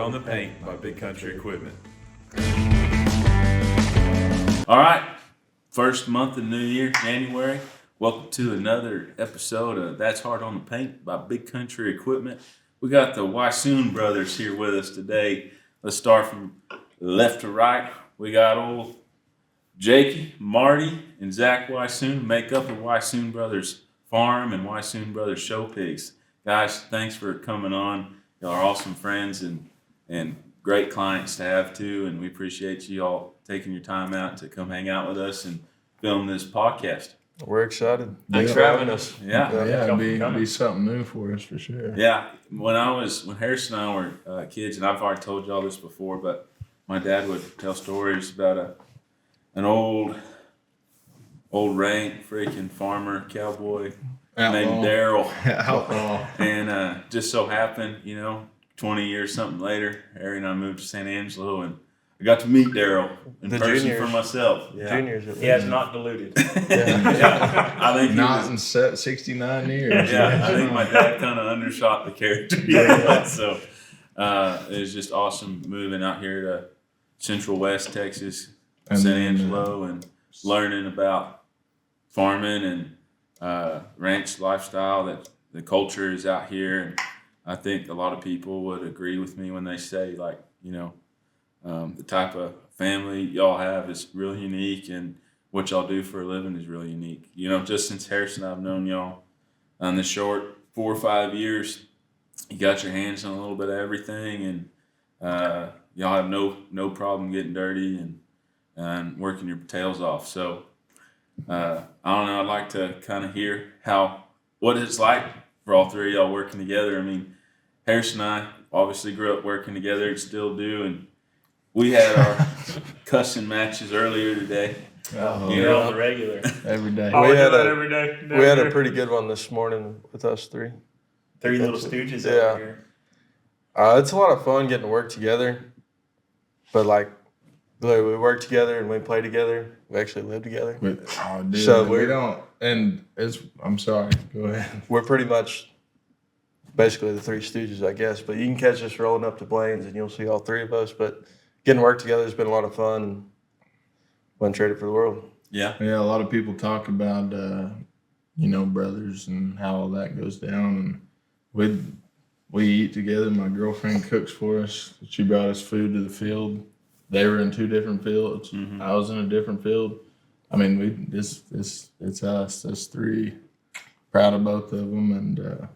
on the Paint by Big Country Equipment. All right, first month of the new year, January. Welcome to another episode of That's Hard on the Paint by Big Country Equipment. We got the Weishuhn brothers here with us today. Let's start from left to right. We got old Jakey, Marty, and Zach Weishuhn make up the Weishuhn Brothers Farm and Weishuhn Brothers Show Pigs. Guys, thanks for coming on. Y'all are awesome friends and great clients to have too, and we appreciate you all taking your time out to come hang out with us and film this podcast. We're excited. Thanks for having us. Yeah, It'd be something new for us for sure. Yeah, when Harrison and I were kids, and I've already told y'all this before, but my dad would tell stories about an old rank freaking farmer cowboy named Daryl. And just so happened, 20 years something later, Harry and I moved to San Angelo, and I got to meet Daryl in person juniors. For myself. Yeah. Juniors. He has not diluted. Yeah. I think not in 69 years. Yeah, I think my dad kind of undershot the character. So it was just awesome moving out here to Central West Texas, San Angelo, and learning about farming and ranch lifestyle. That the culture is out here, and I think a lot of people would agree with me when they say, the type of family y'all have is really unique, and what y'all do for a living is really unique. Just since Harrison and I've known y'all on the short 4 or 5 years, you got your hands on a little bit of everything, and y'all have no problem getting dirty and working your tails off. So I don't know. I'd like to kind of hear what it's like for all three of y'all working together. I mean, Harrison and I obviously grew up working together and still do, and we had our cussing matches earlier today. On the regular. Every day. Every day. We had a pretty good one this morning with us three. Three little stooges over here. It's a lot of fun getting to work together. But we work together and we play together. We actually live together. We don't. And I'm sorry. Go ahead. We're pretty much basically the Three Stooges, I guess. But you can catch us rolling up to Blaine's and you'll see all three of us. But getting to work together has been a lot of fun, and wouldn't trade it for the world. Yeah. Yeah, a lot of people talk about, brothers and how all that goes down. And we eat together. My girlfriend cooks for us. She brought us food to the field. They were in 2 different fields. Mm-hmm. I was in a different field. I mean, it's us. Us three. Proud of both of them. And,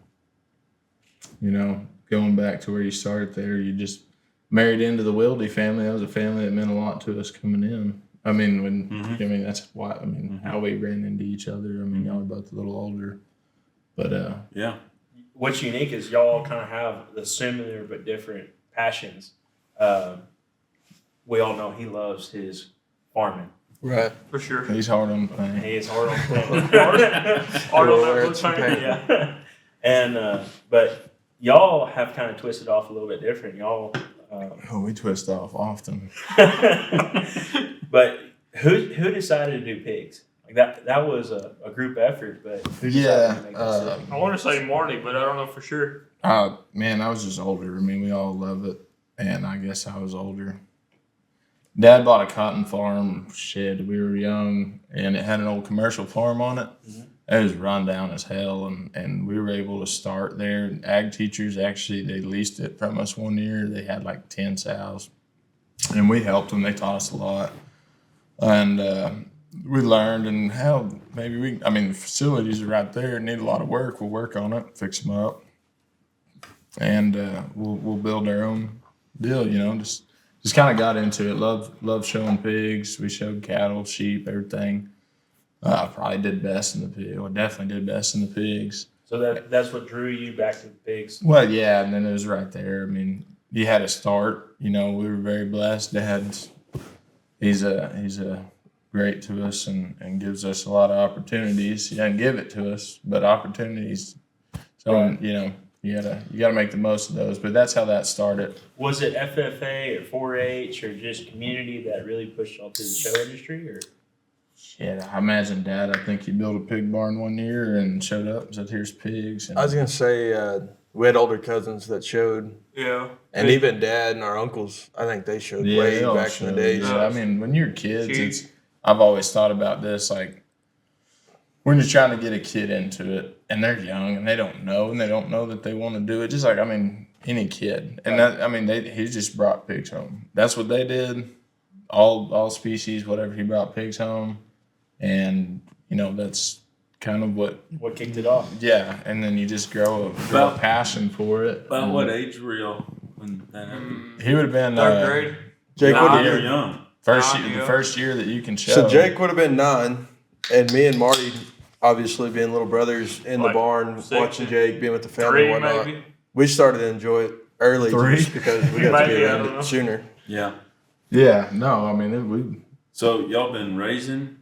going back to where you started there, you just married into the Wilde family. That was a family that meant a lot to us coming in. I mean, that's why. I mean, how we ran into each other. I mean, y'all are both a little older, but yeah. What's unique is y'all kind of have the similar but different passions. We all know he loves his farming. Right. For sure. He's hard on the paint. He is hard on the paint. hard on that paint. Yeah. And but y'all have kind of twisted off a little bit different. Y'all. We twist off often. But who decided to do pigs? Like that was a group effort, but who decided to make this I want to say Marty, but I don't know for sure. Man, I was just older. I mean, we all love it, and I guess I was older. Dad bought a cotton farm shed. We were young, and it had an old commercial farm on it. Mm-hmm. It was run down as hell, and we were able to start there. Ag teachers, actually, they leased it from us one year. They had 10 sows, and we helped them. They taught us a lot. And we learned, and the facilities are right there, need a lot of work. We'll work on it, fix them up, and we'll build our own deal, just kind of got into it. Love showing pigs. We showed cattle, sheep, everything. Probably did best in the pig. Well, definitely did best in the pigs. So that's what drew you back to the pigs. Well, yeah, and then it was right there. I mean, you had to start. We were very blessed. Dad's he's a great to us and gives us a lot of opportunities. He doesn't give it to us, but opportunities. So right. You gotta make the most of those. But that's how that started. Was it FFA or 4-H or just community that really pushed y'all to the show industry, or? Yeah, I imagine Dad. I think he built a pig barn one year and showed up and said, "Here's pigs." And I was gonna say we had older cousins that showed, Yeah. and even dad and our uncles, I think they showed way they all back in the show, days. yeah. I mean, when you're kids, Jeez. I've always thought about this, like, when you're trying to get a kid into it, and they're young, and they don't know that they want to do it, just like, I mean, any kid. And that, I mean, he just brought pigs home. That's what they did. All species, whatever, he brought pigs home. And, you know, that's kind of what kicked it off? Yeah, and then you just grow a passion for it. About what age were y'all when that happened? He would have been Third grade. Jake would You're have young. the first year that you can show. So Jake would have been 9, and me and Marty, obviously being little brothers in the Like barn, 6 watching Jake, being with the family and 3 whatnot. maybe. We started to enjoy it early 3? just because we got to be Maybe, I around don't know. it sooner. Yeah. Yeah, no, I mean, So y'all been raising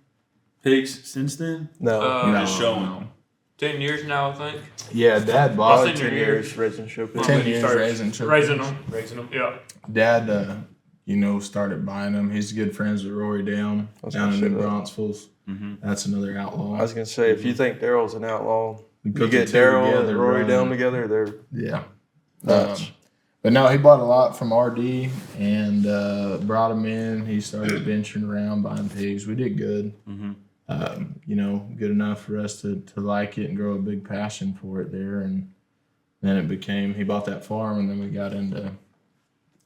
pigs since then? No. You're No, just showing. 10 years now, I think. yeah, Dad Well, bought senior 10 year. years raising show pigs. 10 When you years start raising Raising them. Yeah. Dad, you know, started buying them. He's good friends with Rory Down was down gonna in say New that. Braunfels. That's another outlaw. I was going to say, if you think Daryl's an outlaw, you put get the two Daryl together, and Rory run. down together, they're Yeah. nuts. But no, he bought a lot from RD and brought them in. He started venturing around buying pigs. We did good. You know, good enough for us to like it and grow a big passion for it there. And then it became, he bought that farm and then we got into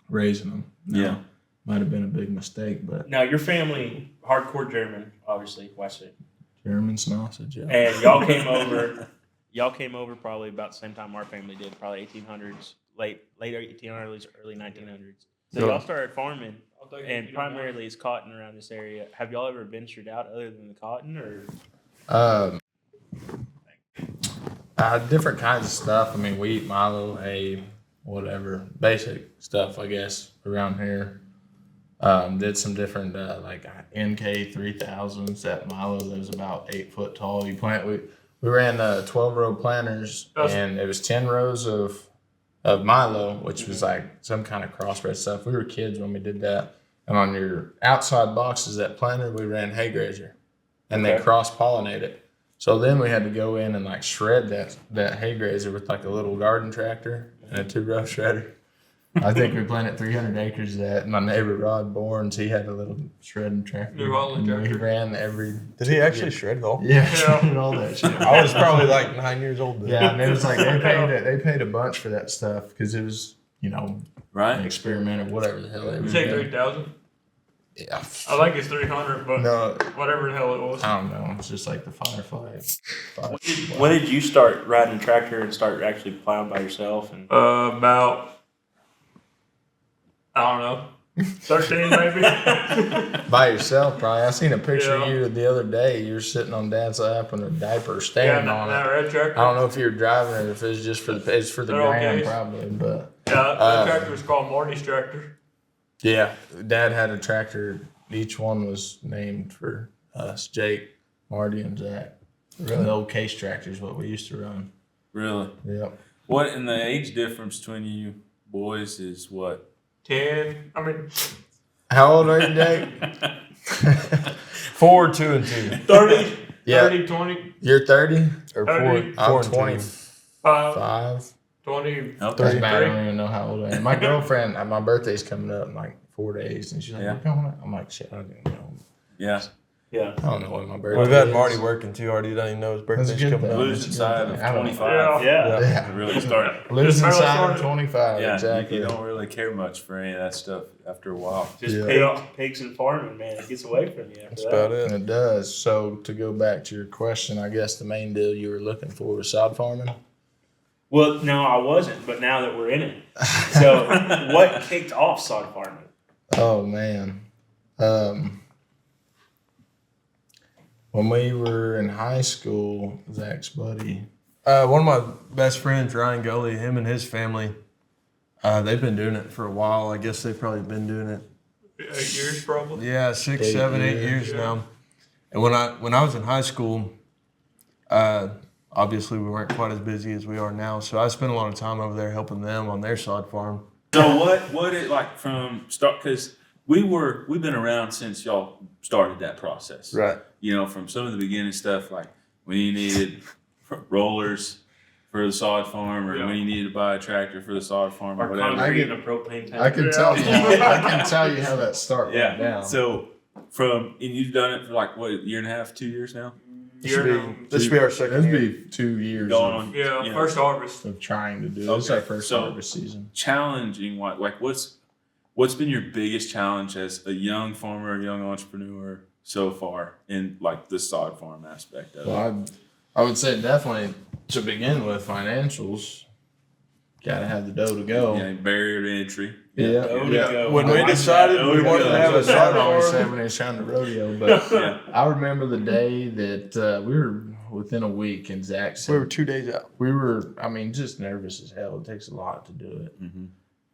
raising them. Now, Yeah. Might have been a big mistake, but Now, your family, hardcore German, obviously, Weishuhn. German sausage, yeah. And y'all came over. Y'all came over probably about the same time our family did, probably 1800s, late 1800s, early 1900s. So Yeah. y'all started farming, and primarily it's cotton around this area. Have y'all ever ventured out other than the cotton, or? Different kinds of stuff. I mean, we eat Milo, hay, whatever, basic stuff, I guess, around here. Did some different, like NK 3000s. That Milo that was about 8 foot tall. We ran 12-row planters, and it was 10 rows of Milo, which was like some kind of crossbred stuff. We were kids when we did that. And on your outside boxes, that planter, we ran hay grazer, and they cross-pollinate it. So then we had to go in and like shred that hay grazer with like a little garden tractor and a 2-row shredder. I think we planted 300 acres of that. My neighbor Rod Borns, he had a little shredding tractor. New Holland and we tractor. ran every. Did he actually shred it all? Yeah, shredded all that shit. I was probably like 9 years old then. Yeah, and it was like they paid a bunch for that stuff because it was, you know, an Right? experiment or whatever the hell they You were say doing. 3,000? Yeah. I think it's 300, but No, whatever the hell it was. I don't know. It's just like the Firefly. When did you start riding a tractor and start actually plowing by yourself? And About, I don't know, 13 maybe. By yourself, probably. I seen a picture of Yeah. you the other day. You were sitting on Dad's lap with a diaper Yeah, standing on that it. red tractor. I don't know if you were driving it or if it's just for it's for the They're gram okay. probably, but Yeah, that tractor was called Marty's tractor. yeah, Dad had a tractor. Each one was named for us: Jake, Marty, and Zach. Really? The old case tractor is what we used to run. Really? Yep. What in the age difference between you boys is what? 10, I mean, How old are you, Jake? 4, 2, and 2. 30, Yeah. 30, 20, You're 30. Or 30. 4, I'm 4 and 2. 25. 5, 20. Okay. Doesn't matter. I don't even know how old I am. My girlfriend, my birthday's coming up in like 4 days, and she's like, Yeah. "We're going out." I'm like, "Shit, I don't even know. Yeah. yeah, I don't know what my birthday We've had is." Marty working too hard. He doesn't even know his That's a birthday's good coming thing. up. Losing sight of I don't know. 25. yeah. Yeah. Really start. Losing Just side barely of 25. Yeah, Exactly. you don't really care much for any of that stuff after a while. Just Yeah. pigs and farming, man. It gets away from you after That's that. about it. It does. So to go back to your question, I guess the main deal you were looking for was sod farming. Well, no, I wasn't, but now that we're in it. So, what kicked off sod farming? Oh man. When we were in high school, Zach's buddy. One of my best friends, Ryan Gully, him and his family, they've been doing it for a while. I guess they've probably been doing it, 8 years probably. yeah, 6, 8 7, 8 years. years now. And when I was in high school, obviously we weren't quite as busy as we are now. So I spent a lot of time over there helping them on their sod farm. So what it like from start? Because we've been around since y'all started that process. Right. You know, from some of the beginning stuff like when you needed rollers, for the sod farm, or Yeah. when you needed to buy a tractor for the sod farm, or Or whatever. concrete and a propane tank. I can tell you. I can tell you how that start went Yeah. down. So and you've done it for like what, a year and a half, 2 years now? This should be our second It'd year. be 2 years Going of, on. Yeah, you know, first harvest. of trying to do it. This is our Okay, first so- harvest season. challenging. Like what's been your biggest challenge as a young farmer, a young entrepreneur so far in like the sod farm aspect of it? Well, I would say definitely to begin with, financials. Got to have the dough to go. Yeah, barrier to entry. Yeah. Dough to Yeah. go. When I we like decided that. we Dough to wanted go. to have a That's what sod I always farm. say when he's trying to rodeo. But Yeah. I remember the day that we were within a week, and Zach said We were 2 days out. I mean, just nervous as hell. It takes a lot to do it. Mm-hmm.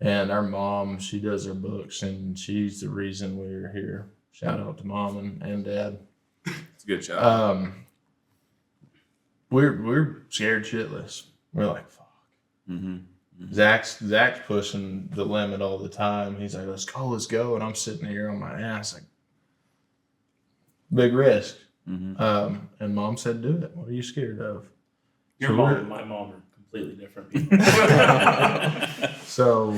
And our mom, she does our books, and she's the reason we're here. Shout out to mom and dad. It's a good job. We're scared shitless. We're like, fuck. Mm-hmm. Zach's pushing the limit all the time. He's like, let's go. And I'm sitting here on my ass, like, big risk. Mm-hmm. And mom said, do it. What are you scared of? Your So mom we're- and my mom are completely different people. So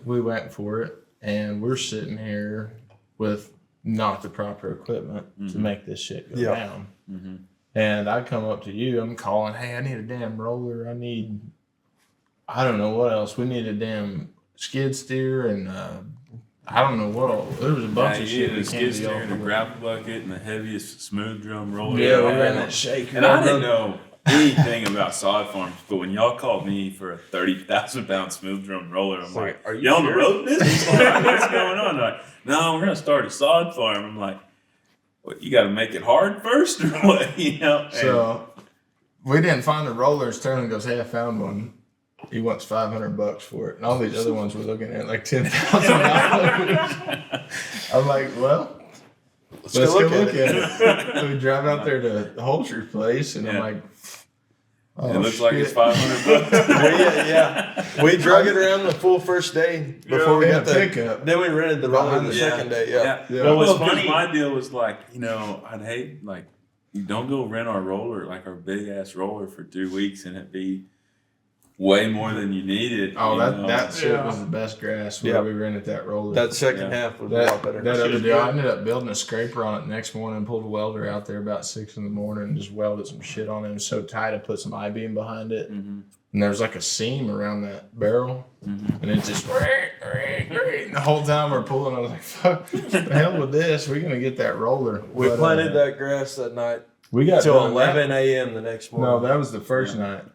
we went for it, and we're sitting here with not the proper equipment to Mhm. make this shit go Yeah. down. Mm-hmm. And I come up to you, I'm calling, hey, I need a damn roller. I don't know what else. We need a damn skid steer and I don't know what all. There was a bunch of shit the we skid can't steer do. and the grapple bucket and the heaviest smooth drum roller. Yeah, we ever ran had. that shaker. And I didn't know anything about sod farms, but when y'all called me for a 30,000-pound smooth drum roller, I'm like, Are you "You on the sure?" road business? Like, what's going on?" They're like, "No, we're gonna start a sod farm." I'm like, "What? You got to make it hard first, or what?" You know. And- So we didn't find the rollers. Turner goes, hey, I found one. He wants $500 for it, and all these other ones were looking at like $10,000. I'm like, well, let's go look at it. We drive out there to the Holster's place, and I'm Yeah. like, oh, it looks like it's shit. $500. Yeah. We drug it around the full first day before we in got a the pickup. Then we rented the roller the Yeah. second day. Yeah. Yeah. Well, What's because funny- my deal was like, I'd hate like you don't go rent our roller, like our big ass roller for 3 weeks, and it be way more than you needed. Oh, you that know? that shit Yeah. was the best grass Yeah. where we rented that roller. That second Yeah. half was a lot better. That other deal, I ended up building a scraper on it the next morning, pulled a welder out there about 6 in the morning and just welded some shit on it. It was so tight, I put some I-beam behind it. Mhm. And there's like a seam around that barrel. Mhm. And it just, and the whole time we're pulling, I was like, fuck, the hell with this. We're going to get that roller. We But, planted that grass that night we got till done 11 a.m. the next No, morning. that was the first night.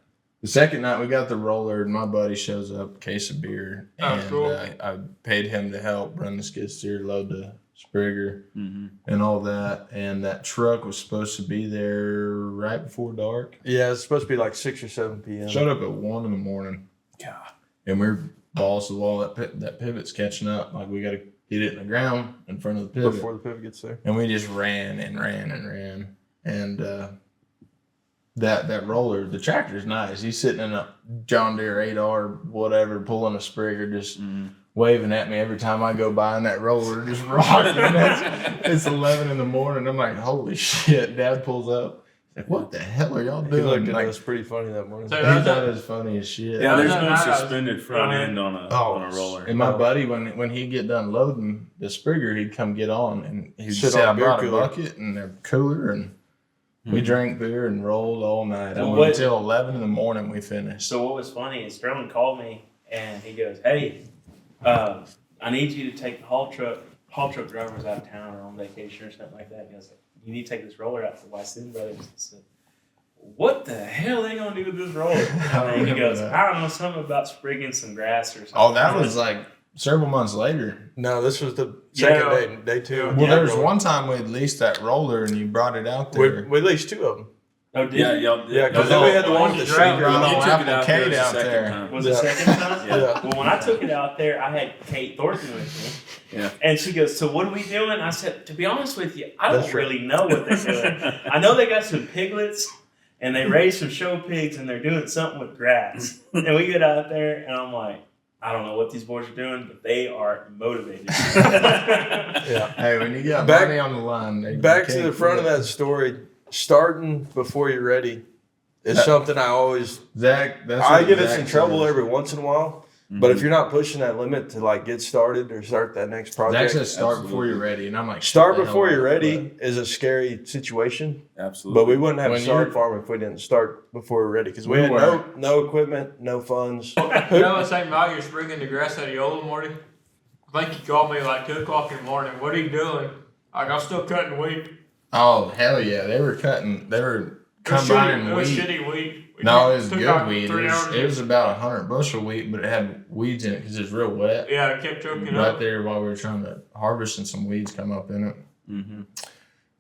The second night, we got the roller, and my buddy shows up, case of beer, Oh, and cool. I paid him to help run the skid steer, load the Sprigger, Mhm. and all that. And that truck was supposed to be there right before dark. Yeah, it's supposed to be like 6 or 7 p.m. Showed up at 1 in the morning, God. and we're balls to the wall. That pivot's catching up. Like we got to get it in the ground in front of the pivot. Before the pivot gets there. And we just ran and ran and ran. And that roller, the tractor's nice. He's sitting in a John Deere 8R, whatever, pulling a Sprigger, just Mhm. waving at me every time I go by in that roller, just rocking. It's 11 in the morning. I'm like, holy shit. Dad pulls up. He's like, what the hell are y'all He doing? looked at Like, us pretty funny that morning. So he that's thought it was funny as shit. Yeah, there's no, no no, suspended front no. end on a roller. And my buddy, when he'd get done loading the Sprigger, he'd come get on, and he'd Sit say, on I a beer brought a cooler. bucket and a cooler, and we Mhm. drank beer and rolled all night. Well, what- Until 11 in the morning we finished. So what was funny is Strowman called me and he goes, "Hey, I need you to take the haul truck drivers out of town or on vacation or something like that." He goes, "You need to take this roller out to Weishuhn Brothers." I said, "What the hell are they gonna do with this roller?" And he remember goes, that. "I don't know, something about sprigging some grass or something." Oh, that was like several months later. No, this was the second Yeah. day two. Well, Yeah, there was roller. one time we leased that roller and you brought it out We, there. we leased 2 of them. Oh, did Yeah, you? y'all. Yeah, because then we had the one with the Right, shaker. right. You Oh, took it Apple out there Kate the out second there. time. Was Yeah. it second time? Yeah. Well, when I took it out there, I had Kate Thornton with me. Yeah. And she goes, "So what are we doing?" I said, "To be honest with you, I don't That's right. really know what they're doing. I know they got some piglets and they raised some show pigs and they're doing something with grass." And we get out there and I'm like, I don't know what these boys are doing, but they are motivated. Yeah. Hey, when you got Back- money on the line, Back to the front of that story, starting before you're ready It's something I always. Zach, I get us in trouble every once in a while. Mm-hmm. But if you're not pushing that limit to like get started or start that next project, Zach says start before you're ready, and I'm like, start shut the before hell you're up, ready is a scary situation. Absolutely. But we wouldn't have When a start you're- farm if we didn't start before we're ready because we We had weren't. no equipment, no funds. You know the same night you're springing the grass out of Yola, Marty? I think he called me like 2 o'clock in the morning. What are you doing? Like, I'm still cutting wheat. Oh hell yeah, they were combining It was wheat. shitty wheat. No, it was took good like weed. 3 hours. It was about 100 bushel wheat, but it had weeds in it because it's real wet. Yeah, it kept choking Right up. there while we were trying to harvest, and some weeds come up in it. Mm-hmm.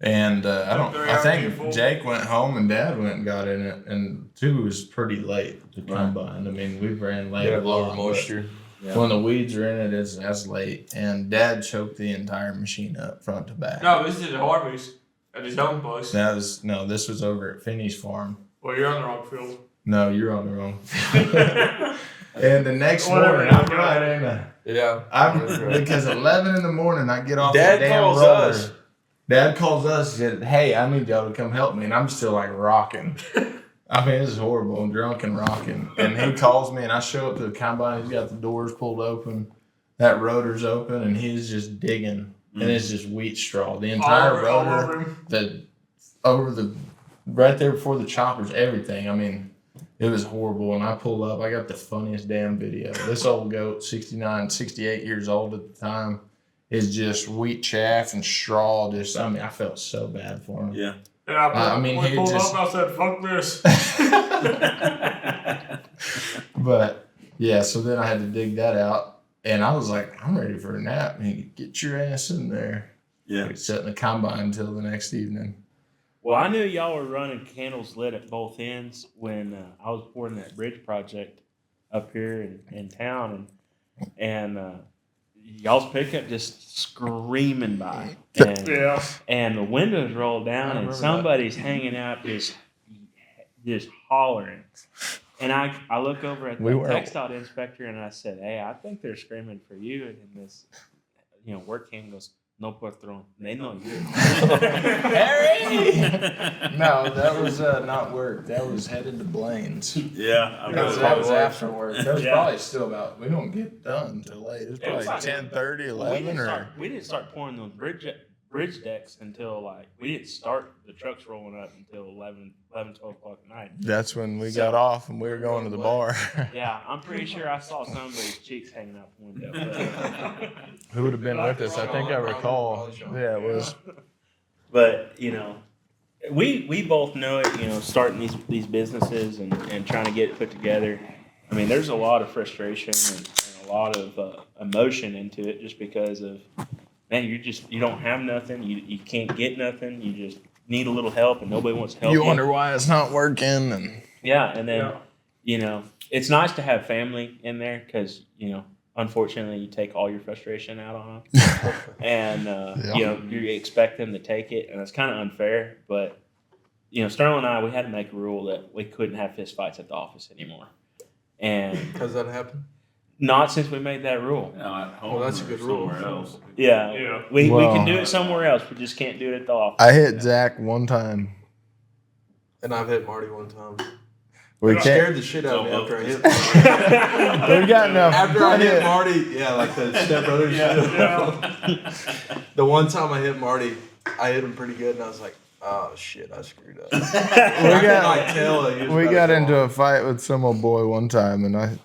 And Very I think beautiful. Jake went home and Dad went and got in it, and 2 was pretty late to combine. I mean, we ran late. Yeah, a lot, lower but moisture. When the weeds are in it, that's late. And Dad choked the entire machine up front to back. No, this is Harvey's at his home place. This was over at Finney's farm. Well, you're on the wrong field. No, you're on the wrong. And the next Whatever, morning, I'm go right ahead. in a. Yeah. Because 11 in the morning, I get off Dad the damn calls roller. us. Dad calls us. He said, "Hey, I need y'all to come help me," and I'm still like rocking. I mean, this is horrible. I'm drunk and rocking. And he calls me, and I show up to the combine. He's got the doors pulled open, that rotor's open, and he's just digging, and it's just wheat straw. The entire All rotor, over him. right there before the choppers, everything. I mean, it was horrible. And I pull up. I got the funniest damn video. This old goat, 69, 68 years old at the time, is just wheat chaff and straw. I felt so bad for him. Yeah. Yeah, I mean, we he pulled just- up. I said, "Fuck this." But yeah, so then I had to dig that out, and I was like, I'm ready for a nap. And he could get your ass in there. Yeah. Like, set in the combine until the next evening. Well, I knew y'all were running candles lit at both ends when I was pouring that bridge project up here in town, and y'all's pickup just screaming by, and, Yeah. and the windows rolled down, and somebody's hanging out just hollering. And I look over at the textile inspector and I said, "Hey, I think they're screaming for you." And this, work hand goes, "No patrón. They know you." Harry! No, that was not work. That was headed to Blaine's. Yeah. I That was after work. That was Yeah. probably still about, we don't get done till late. It was It was probably like- 10:30, We 11 didn't or. start- We didn't start pouring those bridge decks until we didn't start the trucks rolling up until 11, 12 o'clock at night. That's when we So- got off and we were going to the bar. Yeah, I'm pretty sure I saw somebody's cheeks hanging out the window. But, Who would have been with us? I think I recall. Yeah, it was. but we both know it. Starting these businesses and trying to get it put together. I mean, there's a lot of frustration and a lot of emotion into it, just because of, man, you don't have nothing, you can't get nothing, you just need a little help, and nobody wants to help you. You wonder why it's not working, and Yeah, and then it's nice to have family in there because unfortunately you take all your frustration out on them, and you expect them to take it, and it's kind of unfair. But Sterling and I, we had to make a rule that we couldn't have fist fights at the office anymore, and Has that happened? not since we made that rule. No, at home Well, that's a or good rule. somewhere else. Yeah, Yeah. we Well- can do it somewhere else. We just can't do it at the office. I hit Zach one time. And I've hit Marty one time. We It can't. scared the shit out of me after I hit. We got enough. After I hit Marty, yeah, like the stepbrother shit. The one time I hit Marty, I hit him pretty good, and I was like, "Oh shit, I screwed up." I could like tell that he was We about got to into fall. a fight with some old boy one time, and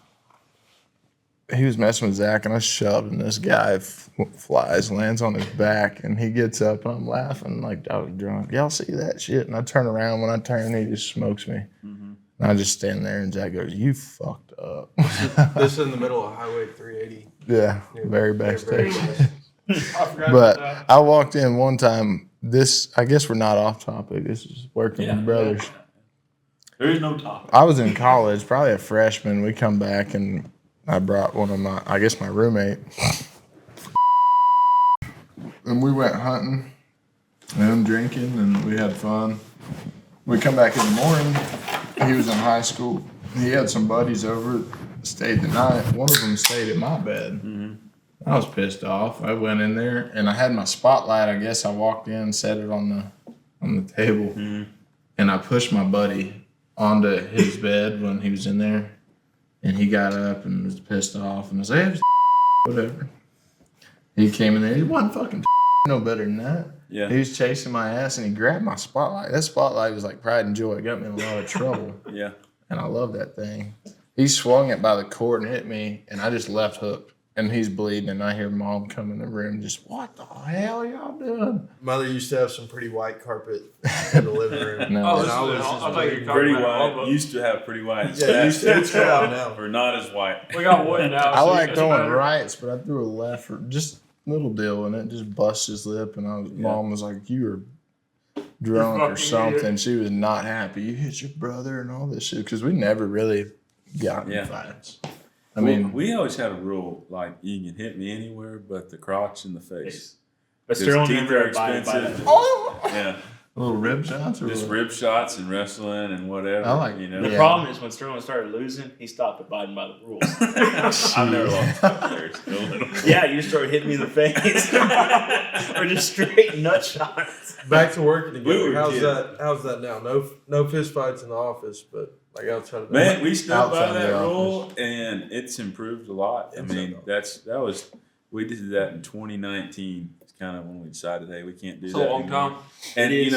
he was messing with Zach, and I shoved, and this guy flies, lands on his back, and he gets up, and I'm laughing like I was drunk. Y'all see that shit? And I turn around. When I turn, he just smokes me. And I just stand there, and Zach goes, "You fucked up." This is in the middle of Highway 380. Yeah, very backstage. I forgot about But that. I walked in one time. I guess we're not off topic. This is working with brothers. There is no topic. I was in college, probably a freshman. We come back, and I brought one of my roommate. And we went hunting and drinking, and we had fun. We come back in the morning. He was in high school. He had some buddies over, stayed the night. One of them stayed at my bed. I was pissed off. I went in there, and I had my spotlight. I guess I walked in, set it on the table, and I pushed my buddy onto his bed when he was in there, and he got up and was pissed off and was like, hey, whatever. He came in there. He wasn't fucking no better than that. Yeah. He was chasing my ass and he grabbed my spotlight. That spotlight was like pride and joy. It got me in a lot of trouble. Yeah. And I love that thing. He swung it by the cord and hit me, and I just left hooked. And he's bleeding, and I hear Mom come in the room just, what the hell y'all doing? Mother used to have some pretty white carpet in the living room. No. Oh, And this I is was I just thought you were bleeding. talking Pretty about white. Used to have pretty white. Yeah, used to. It's gone now. Or not as white. We got wood now. I so like it's throwing better. rights, but I threw a left for just little deal, and it just bust his lip. And Mom was like, "You were drunk or fucking something." idiot. She was not happy. You hit your brother and all this shit because we never really got in Yeah. fights. I mean, we always had a rule like you can hit me anywhere but the crotch and the face. But Because Sterling teeth never are abided by expensive. that. Yeah. little rib shots or Just what? rib shots and wrestling and whatever. I like- you know. The Yeah. problem is when Sterling started losing, he stopped abiding by the rules. I've never lost players. Yeah, you started hitting me in the face, or just straight nut shots. Back to working together. We were how's kids. that? How's that now? No fist fights in the office, but like outside of that. Man, we stood by Outside that the rule, and it's improved a lot. I mean, we did that in 2019. It's kind of when we decided, hey, we can't do It's a that long anymore. time. And It is.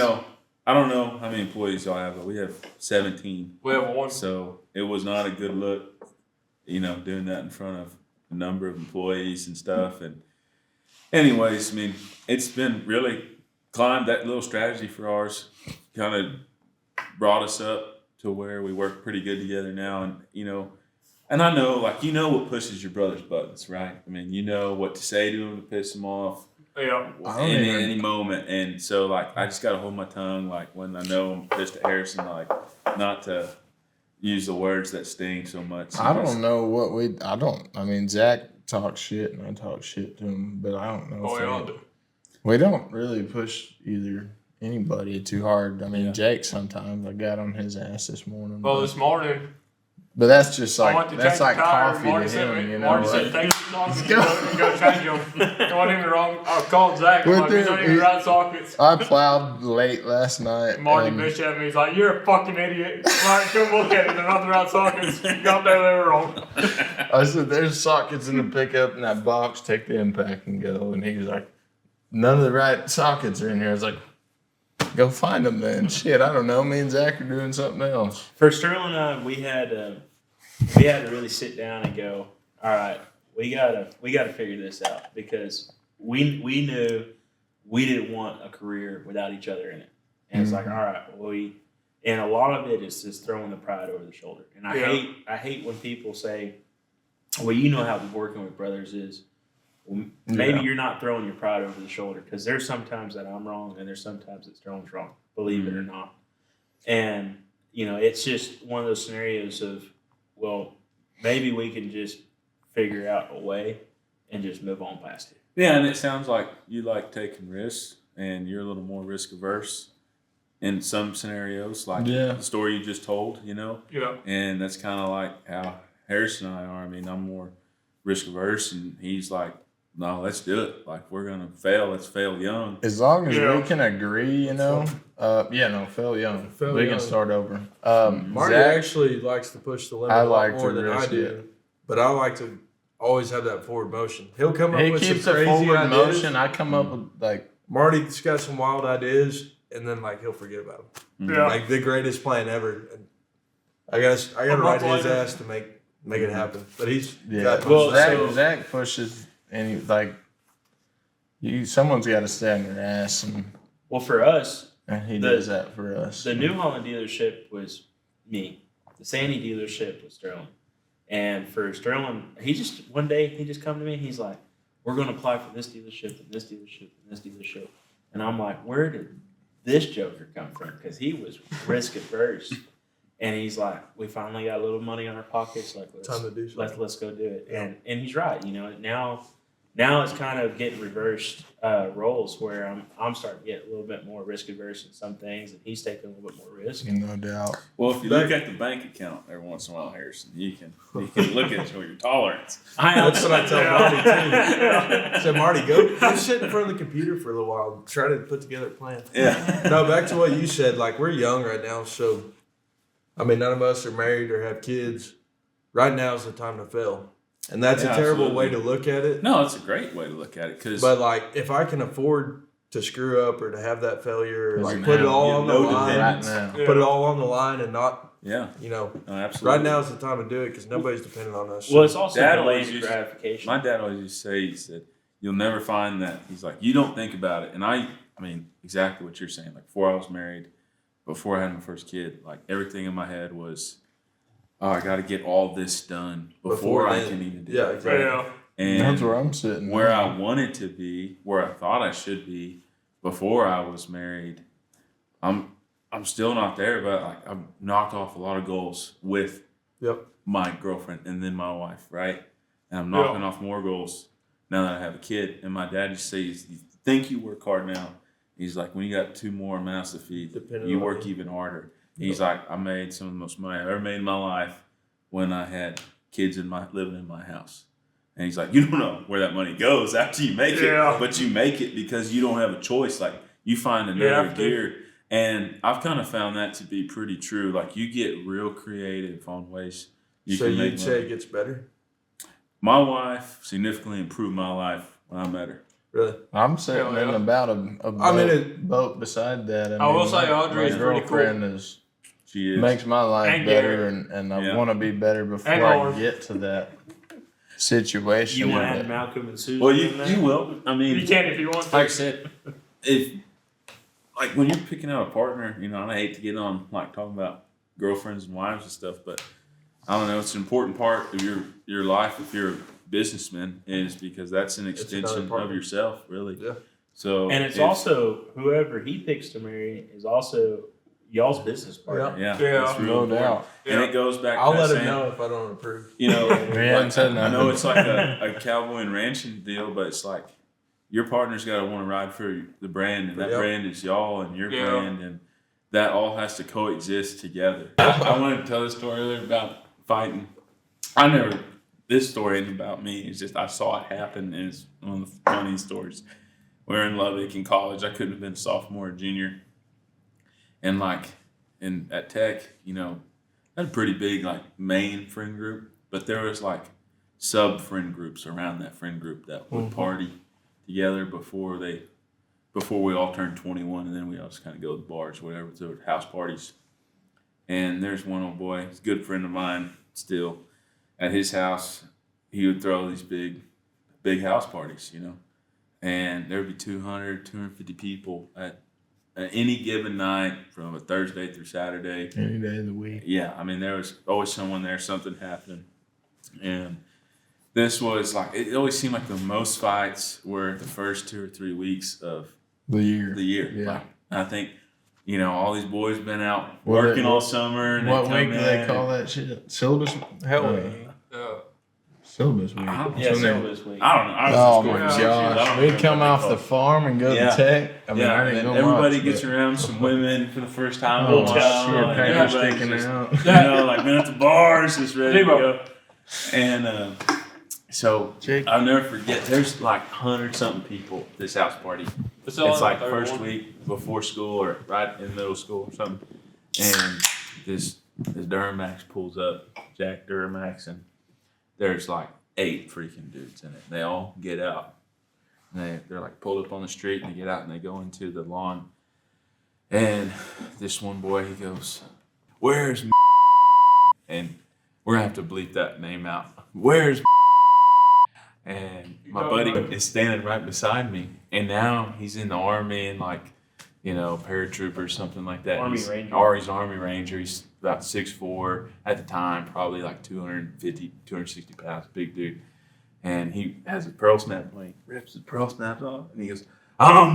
I don't know how many employees y'all have, but we have 17. We have one. So it was not a good look, doing that in front of a number of employees and stuff. And anyways, I mean, it's been really climbed. That little strategy for ours kind of brought us up to where we work pretty good together now. And I know, what pushes your brother's buttons, right? I mean, you know what to say to him to piss him off Yeah. I don't in even- any moment. And so, I just got to hold my tongue, when I know I'm pissed at Harrison, not to use the words that sting so much. I don't know what I mean, Zach talks shit and I talk shit to him, but I don't know. Oh, if we all they- do. We don't really push anybody too hard. I mean, Yeah. Jake sometimes I got on his ass this morning. Well, this morning, but that's just I went to that's change like the tire. coffee Marty to said, him, Marty said, take the sockets and go change them. It wasn't even wrong. I called Zach. I'm With like, these the- aren't even right sockets. I plowed late last night. Marty and bitched at me. He's like, you're a fucking idiot. Like, come look at it. They're not the right sockets. You got there, they were wrong. I said, "There's sockets in the pickup in that box. Take the impact and go." And he was like, "None of the right sockets are in here." I was like, "Go find them then." Shit, I don't know. Me and Zach are doing something else. For Sterling and I, we had to really sit down and go, all right, we gotta figure this out, because we knew we didn't want a career without each other in it. And it's like, all right, and a lot of it is just throwing the pride over the shoulder. And I hate when people say, well, you know how working with brothers is. Well, maybe you're not throwing your pride over the shoulder, because there's sometimes that I'm wrong and there's sometimes that Sterling's wrong, believe it or not. And, it's just one of those scenarios of, well, maybe we can just figure out a way and just move on past it. Yeah, and it sounds like you like taking risks, and you're a little more risk averse in some scenarios, like the story you just told, Yeah. And that's kind of like how Harrison and I are. I mean, I'm more risk averse, and he's like, no, let's do it. Like, we're going to fail. Let's fail young. As long as Yeah. we can agree, fail young. Fail We young. can start over. Marty Zach, actually likes to push the limit I a lot like more to than I risk do, it. but I like to always have that forward motion. He'll come up he with keeps some the crazy forward ideas. motion. I come up with Marty's got some wild ideas, and then he'll forget about them. Yeah. Like the greatest plan ever. And I got to ride his ass to make it happen. But he's got Zach pushes and someone's got to stay on their ass, and For us, he does that for us. the New Holland dealership was me. The Sandy dealership was Sterling. And for Sterling, one day he just come to me. He's like, "We're going to apply for this dealership and this dealership and this dealership." And I'm like, "Where did this joker come from?" Because he was risk adverse. And he's like, "We finally got a little money in our pockets. Like, time to do something. let's go do it." And he's right. Now it's kind of getting reversed roles, where I'm starting to get a little bit more risk adverse in some things, and he's taking a little bit more risk. No doubt. Well, if you look at the bank account every once in a while, Harrison, you can look at your tolerance. That's what I tell Marty too. I said, "Marty, go sit in front of the computer for a little while and try to put together a plan." Yeah. No, back to what you said. Like, we're young right now, so I mean, none of us are married or have kids. Right now is the time to fail. And that's Yeah, a terrible absolutely. way to look at it. No, it's a great way to look at it because But, like, if I can afford to screw up or to have that failure, Because like, you put it have- all you on have the no line. Right dependence. now. Put it all on the line and not, yeah, you know, no, absolutely. right now is the time to do it because nobody's depending on us. Well, it's also Dad delayed always used- gratification. My dad always used to say, he said, "You'll never find that." He's like, "You don't think about it," and I mean, exactly what you're saying. Like before I was married, before I had my first kid, like everything in my head was, "Oh, I got to get all this done before I then. can even do Yeah, it." exactly. Yeah. And That's where I'm sitting. where I wanted to be, where I thought I should be before I was married, I'm still not there, but like I've knocked off a lot of goals with Yep. my girlfriend and then my wife, right? And I'm knocking off more goals now that I have a kid. And my dad used to say, "You think you work hard now?" He's like, "When you got 2 more mouths to feed, Depending you on work me. even harder." He's like, "I made some of the most money I've ever made in my life when I had kids living in my house." And he's like, "You don't know where that money goes after you make Yeah. it, but you make it because you don't have a choice. Like you find You another have to. gear." And I've kind of found that to be pretty true. Like you get real creative on ways you So can make you'd money. say it gets better? My wife significantly improved my life when I met her. Really? I'm sitting Hell yeah. in about a boat, I mean, boat beside that. I will say Audrey's my pretty girlfriend is She is. makes my life And better, Garrett. and I Yeah. want to be better before And I Lauren. get to that situation. You want to but- add Malcolm and Susan? Well, in there? you will. I mean, You can if you want to. like I said, if like when you're picking out a partner, you know, and I hate to get on like talking about girlfriends and wives and stuff, but I don't know. It's an important part of your life if you're a businessman, is because that's an It's another extension part. of yourself, really. Yeah. So And it's if- also whoever he picks to marry is also y'all's business partner. yeah, Yeah. it's real No important. doubt. And Yeah. it goes back. I'll to let that him saying, know if I don't approve. You know, We haven't said I nothing. know it's like a cowboy and ranching deal, but it's like your partner's got to want to ride for the brand, and that Yep. brand is y'all and your Yeah. brand, and that all has to coexist together. I wanted to tell this story earlier about fighting. This story ain't about me. It's just I saw it happen, and it's one of the funniest stories. We were in Lubbock in college. I couldn't have been a sophomore or junior, and like at Tech, you know, I had a pretty big like main friend group, but there was like sub friend groups around that friend group that would party together before we all turned 21, and then we all just kind of go to bars, whatever, to house parties. And there's one old boy, he's a good friend of mine still. At his house, he would throw these big house parties, you know, and there would be 200, 250 people at any given night from a Thursday through Saturday. Any day of the week. Yeah, I mean, there was always someone there, something happened. And this was like, it always seemed like the most fights were the first 2 or 3 weeks of The year. the year. Yeah. Like, I think, you know, all these boys been out What- working all summer. And What they week come do they in call that shit? Syllabus? Hell, Syllabus week. I don't- Yeah, That's when so they- this week. I don't know. I was Oh just my going to I gosh. don't We'd remember come what they off call the it. farm and go Yeah. to Tech. I mean, Yeah, I and didn't go everybody much, gets but- around some women for the first time. Oh, in a while, shit, and paper everybody's sticking just, out. You know, like been at the bars, just ready to Debo. go. And so Jake. I'll never forget. There's like 100-something people at this house party. It's It's like first week before school or right in middle school or something. And this Duramax pulls up, Jack Duramax, and there's like 8 freaking dudes in it. They all get out. And they're like pulled up on the street, and they get out and they go into the lawn. And this one boy, he goes, "Where's?" And we're gonna have to bleep that name out. "Where's?" And my buddy is standing right beside me, and now he's in the army and like, you know, paratrooper or something like that. Army he's, Ranger. Or he's Army Ranger. He's about 6'4" at the time, probably like 250, 260 pounds, big dude. And he has his pearl snap on. He rips his pearl snaps off, and he goes, "I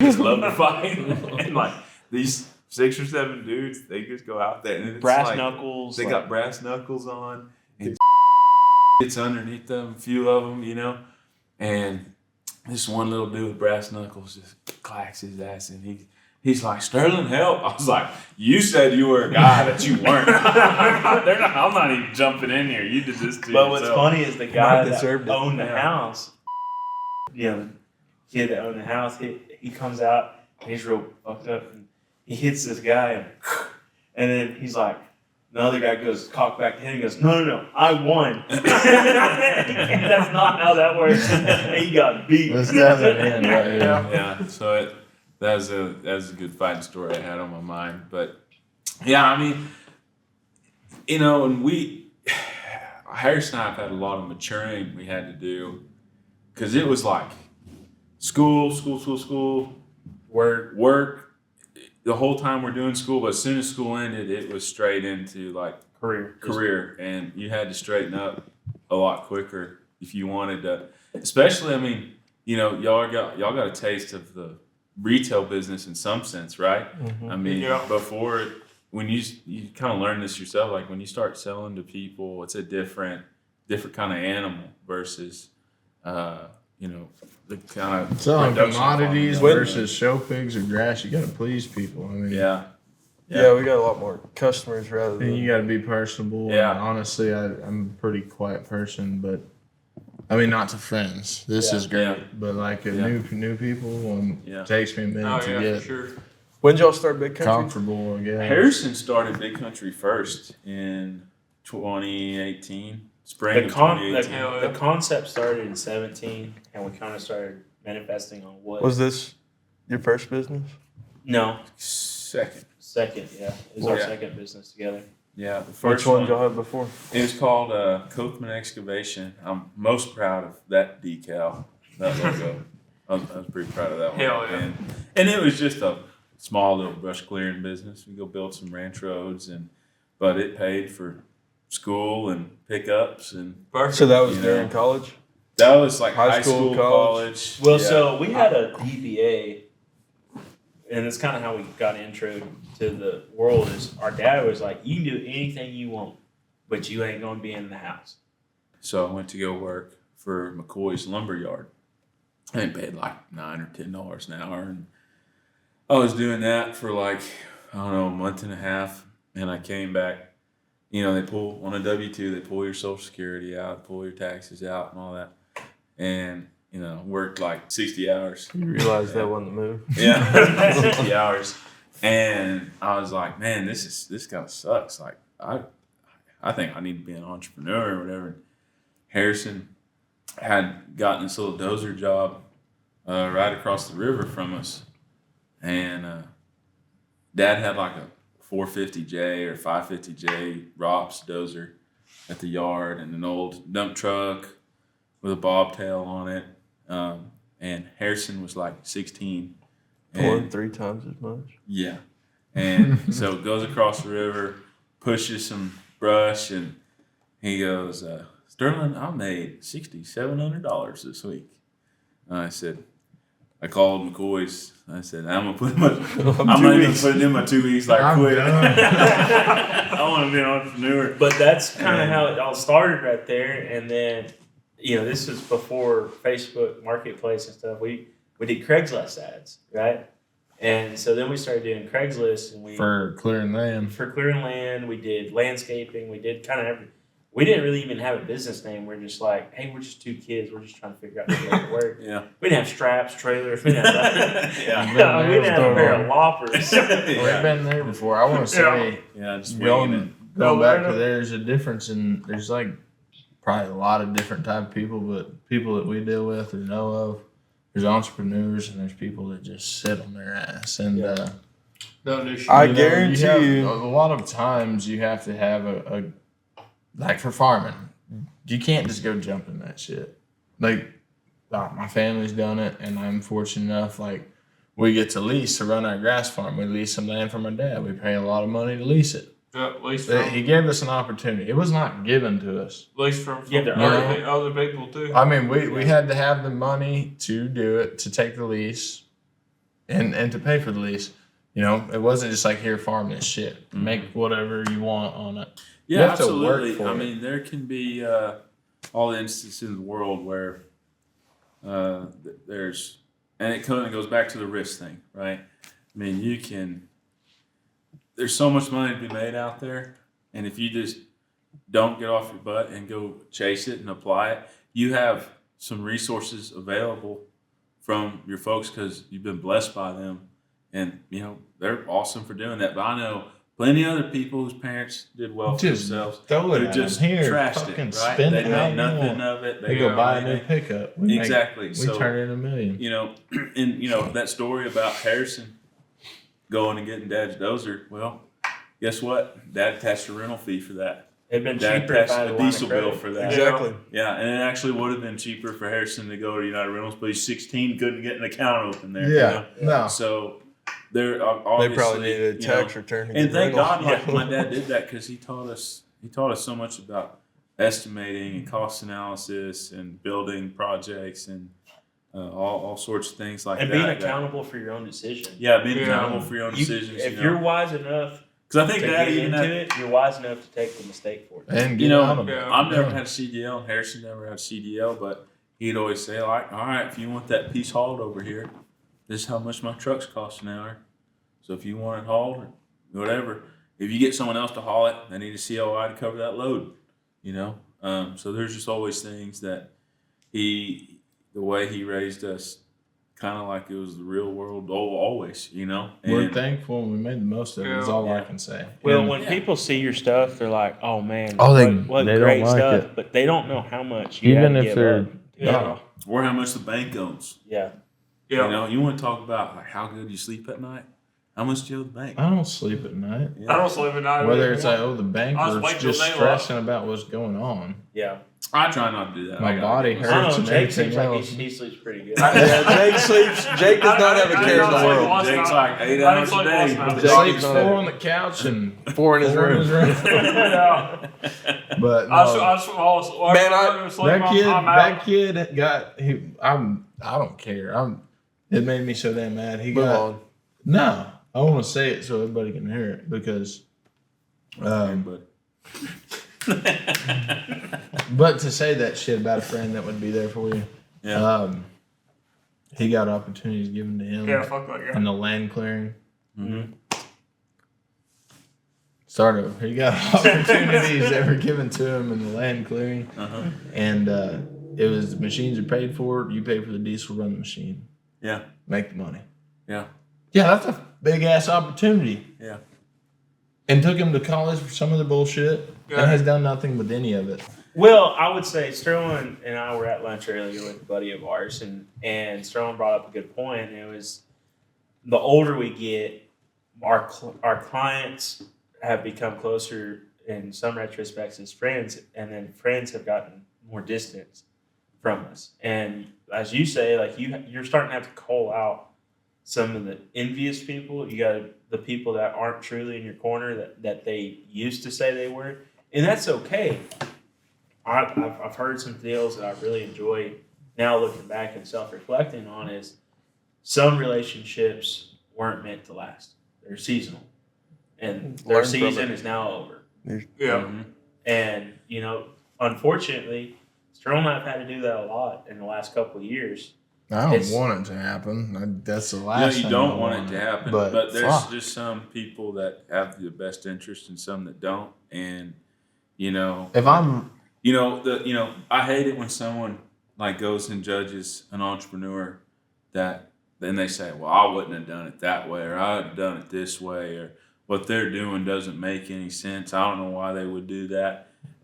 just love to fight." And like these 6 or 7 dudes, they just go out there and it's Brass like, knuckles. they like- got brass knuckles on, and gets underneath them, a few of them, you know. And this one little dude with brass knuckles just clacks his ass, and he's like, "Sterling, help!" I was like, "You said you were a guy that you weren't." I'm not even jumping in here. You did this to But what's yourself. funny is the guy that deserved it. owned the Yeah. house, you know, the kid that owned the house, he comes out and he's real fucked up, and he hits this guy, And then he's like, the other guy goes, cock back to him and goes, no, I won. That's not how that works. He got beat. Let's have it in right here. Yeah, so that was a good fighting story I had on my mind. But yeah, I mean, you know, and Harris and I have had a lot of maturing we had to do because it was like school, work. The whole time we're doing school, but as soon as school ended, it was straight into like career, and you had to straighten up a lot quicker if you wanted to. Especially, I mean, you know, y'all got a taste of the retail business in some sense, right? Mm-hmm. I mean, Yeah. before when you kind of learn this yourself, like when you start selling to people, it's a different kind of animal versus, you know, the kind of Selling production commodities farming. versus show pigs or grass, you got to please people. I mean, Yeah. Yeah, we got a lot more customers rather and than. you got to be personable. Yeah. And honestly, I'm a pretty quiet person, but I mean, not to friends. This is great, Yeah. but like Yeah. new people, Yeah. it takes me a minute Oh to yeah, get for sure. When did y'all start Big Country? comfortable. Yeah, Harrison started Big Country first in 2018, spring of 2018. Hell yeah. The concept started in 17, and we kind of started manifesting on what. Was this your first business? No, Second. second, yeah. It was our Yeah. second business together. Yeah, the Which first one one. did y'all have before? It was called Kothman Excavation. I'm most proud of that decal, that logo. I was pretty proud of that one. Hell yeah. And it was just a small little brush clearing business. We go build some ranch roads, but it paid for school and pickups, and Perfect. So that was You during know. college? that was like High high school, school, college. college. Well, Yeah. so we had a DBA, and it's kind of how we got intro to the world. Is our dad was like, "You can do anything you want, but you ain't gonna be in the house." So I went to go work for McCoy's Lumberyard. I paid like $9 or $10 an hour, and I was doing that for like I don't know a month and a half, and I came back. You know, they pull on a W-2, they pull your Social Security out, pull your taxes out, and all that, and you know, worked like 60 hours. You realized that wasn't the move. Yeah, 60 hours, and I was like, man, this kind of sucks. Like I think I need to be an entrepreneur or whatever. Harrison had gotten this little dozer job right across the river from us, and Dad had like a 450J or 550J ROPS dozer at the yard, and an old dump truck with a bobtail on it. And Harrison was like 16. Pulling And 3 times as much. yeah. And so it goes across the river, pushes some brush, and he goes, Sterling, I made $6,700 this week. And I called McCoy's. I said, I'm not even putting in my 2 weeks like I'm quit. done. I want to be an entrepreneur. But that's kind of how it all started right there. And then, you know, this was before Facebook Marketplace and stuff. We did Craigslist ads, right? And so then we started doing Craigslist, and for clearing land. for clearing land, we did landscaping, we did kind of everything. We didn't really even have a business name. We're just like, hey, we're just 2 kids. We're just trying to figure out how to make it work. Yeah. We didn't have straps, trailers. We didn't have that. Yeah. We didn't have a pair of loppers. We've been there before. I want to say, Yeah, just winging it. going back to there's a difference in there's like probably a lot of different type of people, but people that we deal with or know of, there's entrepreneurs and there's people that just sit on their ass. And Don't do shit. I you know, guarantee you have- you- a lot of times you have to have a like for farming, you can't just go jump in that shit. Like my family's done it, and I'm fortunate enough. Like we get to lease to run our grass farm. We lease some land from our dad. We pay a lot of money to lease it. At least But from, he gave us an opportunity. It was not given to us. yeah, they're other people too. I mean, we had to have the money to do it, to take the lease, and to pay for the lease. You know, it wasn't just like here, farm this shit, make whatever you want on it. You Yeah, have to work absolutely. for I it. mean, there can be all the instances in the world where there's, and it kind of goes back to the risk thing, right? I mean, there's so much money to be made out there, and if you just don't get off your butt and go chase it and apply it, you have some resources available from your folks because you've been blessed by them, and you know they're awesome for doing that. But I know plenty of other people whose parents did well for Just themselves. throw it Who at just them. Here, trashed fucking it, right? spend They it how made you nothing want. of it. They go got buy a new anything. pickup. We Exactly. So turn in $1 million. you know, and you know that story about Harrison going and getting Dad's dozer. Well, guess what? Dad attached a rental fee for that. It'd been Dad cheaper if I attached had a a line of diesel bill credit. for that. Exactly. Yeah, and it actually would have been cheaper for Harrison to go to United Rentals, but he's 16, couldn't get an account open there. Yeah. You know? No. So they're They obviously probably needed a you know, tax return. To and get thank rentals. God, like my dad did that because he taught us so much about estimating and cost analysis and building projects and all sorts of things like And that. being that- accountable for your own decision. Yeah, being Yeah. accountable for your own decisions. If you're wise enough because I think to Dad get even into had, it, you're wise enough to take the mistake for it. And you get know, out of it. Yeah. I've never had a CDL, and Harrison never had a CDL, but he'd always say, like, all right, if you want that piece hauled over here, this is how much my truck's cost an hour. So if you want it hauled or whatever, if you get someone else to haul it, they need a COI to cover that load, you know? So there's just always things that the way he raised us, kind of like it was the real world always, you know? We're And thankful and we made the most of it. Is Yeah. all I Yeah. can say. Well, And when people see your stuff, they're like, "Oh man, Oh, they what don't great like stuff!" it. But they don't know how much you Even had to if give they're up. Yeah. or how much the bank owns. Yeah, Yeah. You know, you want to talk about like how good you sleep at night? How much do you owe the bank? I don't sleep at night. Yeah. I don't sleep at night. Whether it's I owe the bank I was or it's waiting till just daylight. stressing about what's going on. yeah. I try not to do that. My I gotta body get hurts. I don't know. and Jake everything seems like else. he sleeps pretty good. Yeah, Jake sleeps. Jake does not have a care in the I- world. I- Jake's like 8 I hours a didn't day. sleep last with night. the Jake dog. sleeps 4 on the couch and 4 in his room. Yeah. But I no, Man, that kid got I don't care. It made me so damn mad. He Move got on. no. I want to say it so everybody can hear it because. But But to say that shit about a friend that would be there for you, yeah, he got opportunities given to him Yeah, fuck that guy. in the land clearing. Mhm. Start over. He got opportunities that were given to him in the land clearing, uh-huh. and it was the machines are paid for. You pay for the diesel, run the machine, Yeah, make the money. yeah, Yeah, that's a big ass opportunity. yeah. And took him to college for some of the bullshit, Yeah. and has done nothing with any of it. Well, I would say Sterling and I were at lunch earlier with a buddy of ours, and Sterling brought up a good point. And it was the older we get, our clients have become closer in some retrospects as friends, and then friends have gotten more distant from us. And as you say, like you're starting to have to call out some of the envious people. You got the people that aren't truly in your corner that they used to say they were, and that's okay. I've heard some deals that I really enjoy now looking back and self-reflecting on is some relationships weren't meant to last. They're seasonal. And their Learn from season it. is now over. Yeah. Mhm. And, unfortunately, Sterling and I have had to do that a lot in the last couple of years. I don't It's- want it to happen. That's the You know, last. you thing don't I want it to happen, But, but there's fuck. just some people that have the best interest and some that don't. And you know, If I'm I hate it when someone like goes and judges an entrepreneur that then they say, well, I wouldn't have done it that way, or I'd have done it this way, or what they're doing doesn't make any sense. I don't know why they would do that.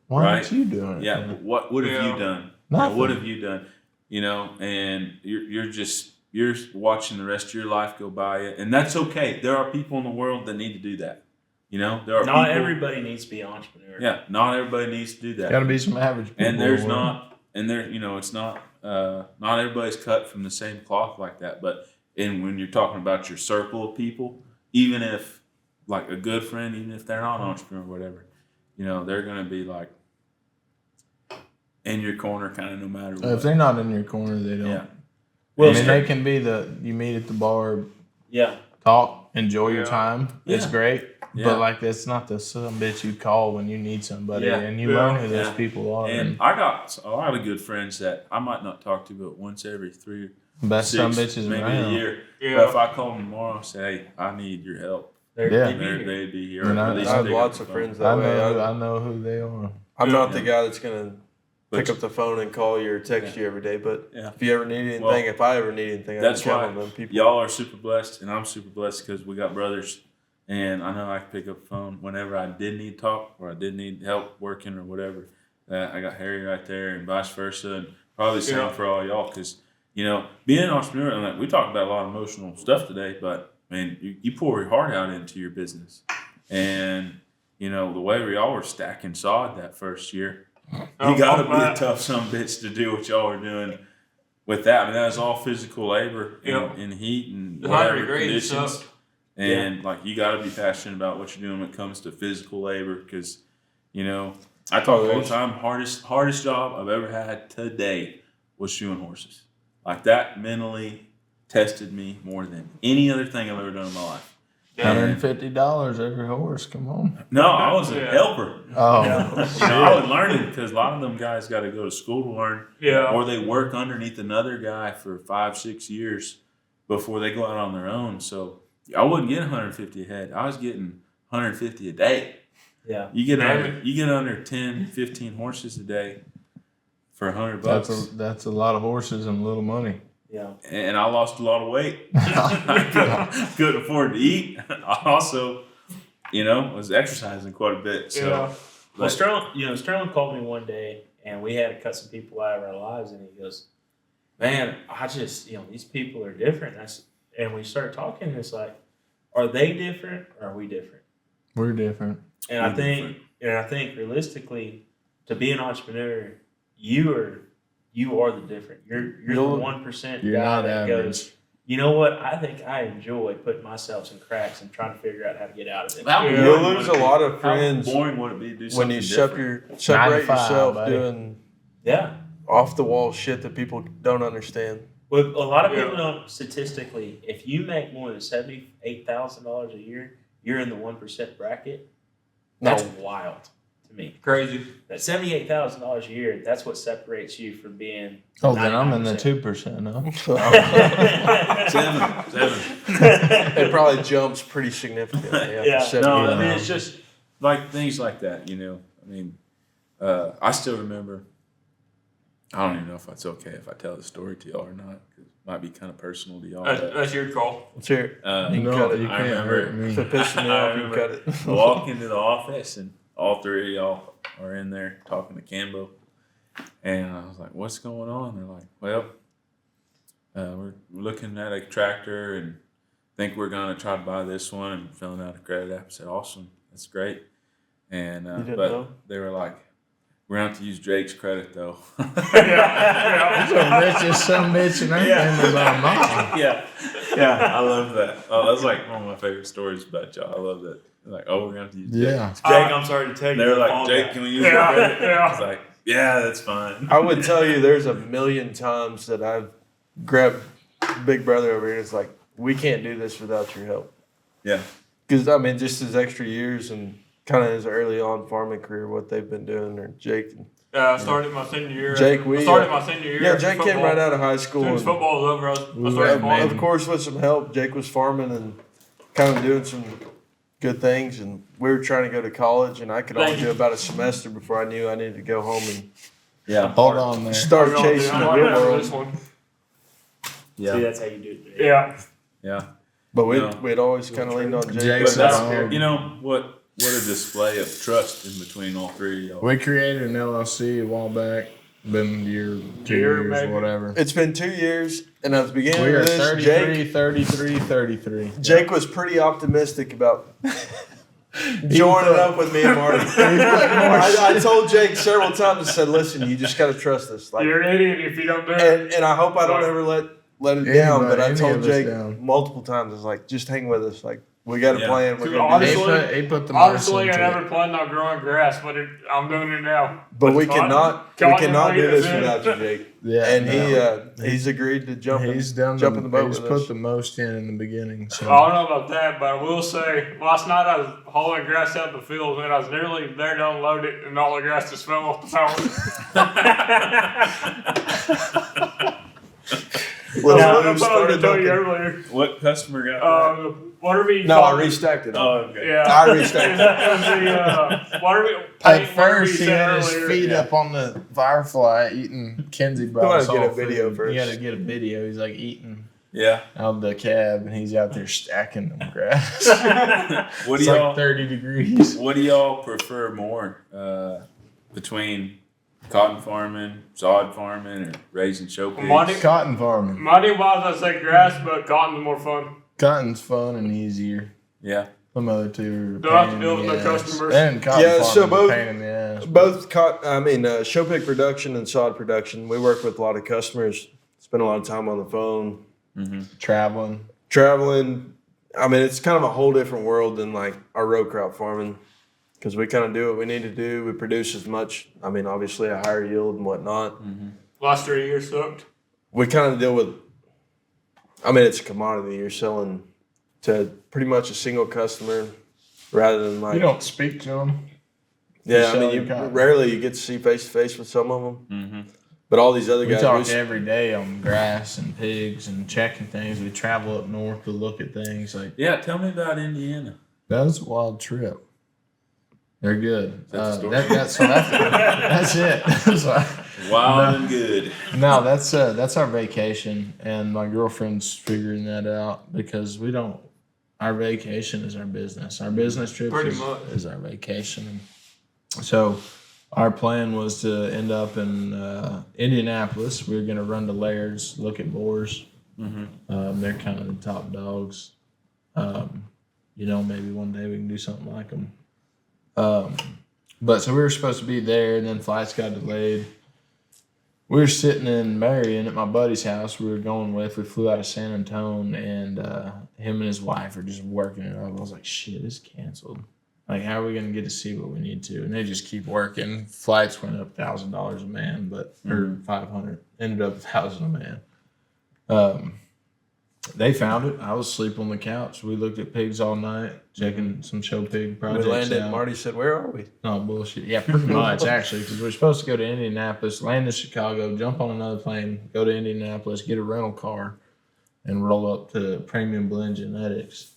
why Right. aren't you doing it? Yeah, then? but what have Yeah. you done? Nothing. What have you done? And you're watching the rest of your life go by you, and that's okay. There are people in the world that need to do that. There are Not people, everybody needs to be an entrepreneur. Yeah, not everybody needs to do that. Got to be some average people. And there's or- not, and there, it's not everybody's cut from the same cloth like that. But when you're talking about your circle of people, even if like a good friend, even if they're not an entrepreneur or whatever, they're gonna be like in your corner, kind of no matter what. If they're not in your corner, they don't. Yeah. Well, they can be you meet at the bar, Yeah. talk, enjoy your Yeah. time. It's Yeah. great. Yeah. But like that's not the some bitch you call when you need somebody, Yeah. and you Yeah. learn who those Yeah. people are. And I got a lot of good friends that I might not talk to, but once every 3 best some six, bitches maybe around. a year. Yeah. But if I call them tomorrow and say, hey, I need your help, Yeah. they'd be here. And or I- at least I have pick up lots the of phone. friends I that way. know who they are. I'm not the Yeah. guy that's gonna pick But up the phone and call you or text you every day. But Yeah. if you ever need anything, Well, if I ever need anything, I that's can count why on them people. y'all are super blessed, and I'm super blessed because we got brothers, And I know I could pick up the phone whenever I did need to talk or I did need help working or whatever. I got Harry right there and vice versa. And probably the same for all y'all because, being an entrepreneur, and we talked about a lot of emotional stuff today, but, man, you pour your heart out into your business. And, the way we all were stacking sod that first year, you got to be a tough bitch to do what y'all are doing with that. I mean, that was all physical labor in heat and whatever conditions. And you got to be passionate about what you're doing when it comes to physical labor because, I talk all the time. Hardest job I've ever had today was shoeing horses. That mentally tested me more than any other thing I've ever done in my life. $150 every horse. Come on. No, I was a helper. Oh, I was learning because a lot of them guys got to go to school to learn. Yeah. Or they work underneath another guy for 5-6 years before they go out on their own. So I wasn't getting 150 a head. I was getting 150 a day. Yeah. You get under 10, 15 horses a day for $100. That's a lot of horses and little money. Yeah. And I lost a lot of weight. Couldn't afford to eat. I also, was exercising quite a bit. So, Well, Sterling called me one day, and we had to cut some people out of our lives, and he goes, "Man, I just, these people are different." And we started talking. And it's like, are they different or are we different? We're different. And I think realistically, to be an entrepreneur, you are the different. You're the 1% guy that goes, you know what? I think I enjoy putting myself in cracks and trying to figure out how to get out of it. You'll lose a lot of friends How boring would it be to do when something you different? separate 95, yourself buddy. doing off the wall shit that people don't understand. Well, a lot of people don't statistically. If you make more than $78,000 a year, you're in the 1% bracket. That's wild to me. Crazy. That $78,000 a year, that's what separates you from being. Oh, then I'm in the 2%, huh? 7. It probably jumps pretty significantly. After No, 70. I mean, it's just things like that, I mean, I still remember, I don't even know if it's okay if I tell the story to y'all or not, because it might be kind of personal to y'all. That's your call. Let's hear it. You cut it. can't I remember- hurt me. If it pisses me off, you cut it. I walk into the office and all three of y'all are in there talking to Cambo. And I was like, what's going on? They're like, well, we're looking at a tractor and think we're going to try to buy this one and filling out a credit app. I said, awesome. That's great. And didn't but know? they were like, we're going to have to use Jake's credit, though. He's the richest son of a bitch in anything about mine. Yeah, I love that. Oh, that's like one of my favorite stories about y'all. I love that. They're like, oh, we're going to have to use Jake. Yeah. Jake, I'm sorry to tell you. They're the like, fall Jake, guy. can we use your credit? Yeah. I was like, yeah, that's fine. I would tell you there's a million times that I've grabbed Big Brother over here and it's like, we can't do this without your help. Yeah. Because, I mean, just his extra years and kind of his early on farming career, what they've been doing, or Jake. I started my senior year. Jake, I started my senior year. Yeah, after Jake came football. right out of high school. As soon as and- football was over, I started Yeah, farming. Of course, with some help, Jake was farming and kind of doing some good things. And we were trying to go to college, and I could only do about a semester before I knew I needed to go home and Yeah. Hold on there. start chasing the I real remember this world. one. Yeah. See, that's how you do it. Yeah. Yeah. But No. we'd always kind of leaned on Jake. Jake's But That's that's, fair. you know, what a display of trust in between all three of y'all. We created an LLC a while back. Been a year, 2 Year, years, maybe. whatever. It's been 2 years, and at the beginning We are of this, 33, 33. Jake was pretty optimistic about joining up with me and Marty. I told Jake several times, I said, listen, you just got to trust us. Like, You're an idiot if you don't do it. and I hope I don't ever let it down, but I Any told of us Jake down. multiple times, I was like, just hang with us. Like, we got a Yeah. plan. We're Dude, gonna do this. honestly- He put the Honestly, most I into never it. planned on growing grass, but I'm doing it now. But we It's fun. cannot Cotton do this leaves in. without you, Jake. Yeah, And no. he's agreed to jump in He's done. jump in the boat He's with put us. the most in the beginning. So I don't know about that, but I will say, last night I was hauling grass out the field, and I was nearly there to unload it, and all the grass just fell off the tower. Little Yeah, Lou that's what I was started going to tell you dunking. earlier. What customer got Whatever you No, call I it. restacked it. Oh, okay. Yeah. I restacked it. It was the, whatever, at whatever first you he said had his earlier. feet Yeah. up on the firefly eating Kenzie Gotta brought us get all a video food. first. You got to get a video. He's like eating Yeah. out of the cab, and he's out there stacking them grass. What do It's y'all like 30 degrees. What do y'all prefer more between cotton farming, sod farming, or raising show pigs? Marty, Cotton farming. Money wise, I say grass, but cotton's more fun. Cotton's fun and easier. Yeah. Some other two are Don't have to pain deal in with the no ass. customers. And cotton Yeah, so farming's a both- pain in the ass. Both show pig production and sod production. We work with a lot of customers. Spend a lot of time on the phone, Traveling. traveling. I mean, it's kind of a whole different world than like our row crop farming because we kind of do what we need to do. We produce as much. I mean, obviously a higher yield and whatnot. Last 3 years sucked. We kind of deal with. I mean, it's a commodity. You're selling to pretty much a single customer rather than like. You don't speak to them. Yeah, I sell mean, your you cotton. rarely you get to see face to face with some of them. But all these other We guys, talk every day on grass and pigs and checking things. We travel up north to look at things. Like Yeah. Tell me about Indiana. that was a wild trip. They're good. That's the story? That's it. So, Wild and good. no, that's our vacation, and my girlfriend's figuring that out because we don't. Our vacation is our business. Our business trip Pretty much. is our vacation. So, our plan was to end up in Indianapolis. We were going to run to Laird's, look at boars. They're kind of the top dogs. Maybe one day we can do something like them. But so we were supposed to be there, and then flights got delayed. We were sitting in Marion at my buddy's house. We were going with. We flew out of San Antonio, and him and his wife are just working it up. I was like, "Shit, it's canceled. Like, how are we gonna get to see what we need to?" And they just keep working. Flights went up $1,000 a man, or 500. Ended up 1,000 a man. They found it. I was asleep on the couch. We looked at pigs all night, checking some show pig we projects landed. out. Marty said, "Where are we?" No bullshit. Yeah, pretty much actually, because we're supposed to go to Indianapolis, land in Chicago, jump on another plane, go to Indianapolis, get a rental car, and roll up to Premium Blend Genetics.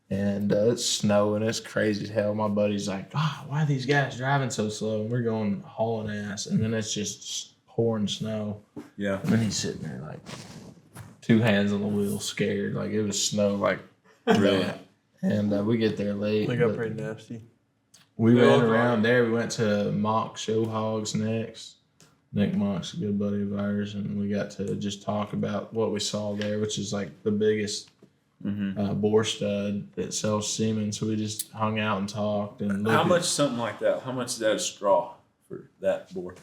And it's snowing. It's crazy as hell. My buddy's like, why are these guys driving so slow? And we're going hauling ass, and then it's just pouring snow. Yeah. And then he's sitting there like 2 hands on the wheel, scared. Like it was snow, like Really? that. And we get there late. They got but- pretty nasty. we Yeah, went okay. around there. We went to Mock Show Hogs next. Nick Mock's a good buddy of ours, and we got to just talk about what we saw there, which is like the biggest boar stud that sells semen. So we just hung out and talked. And How looked much something like that? How much is that a straw for that boar?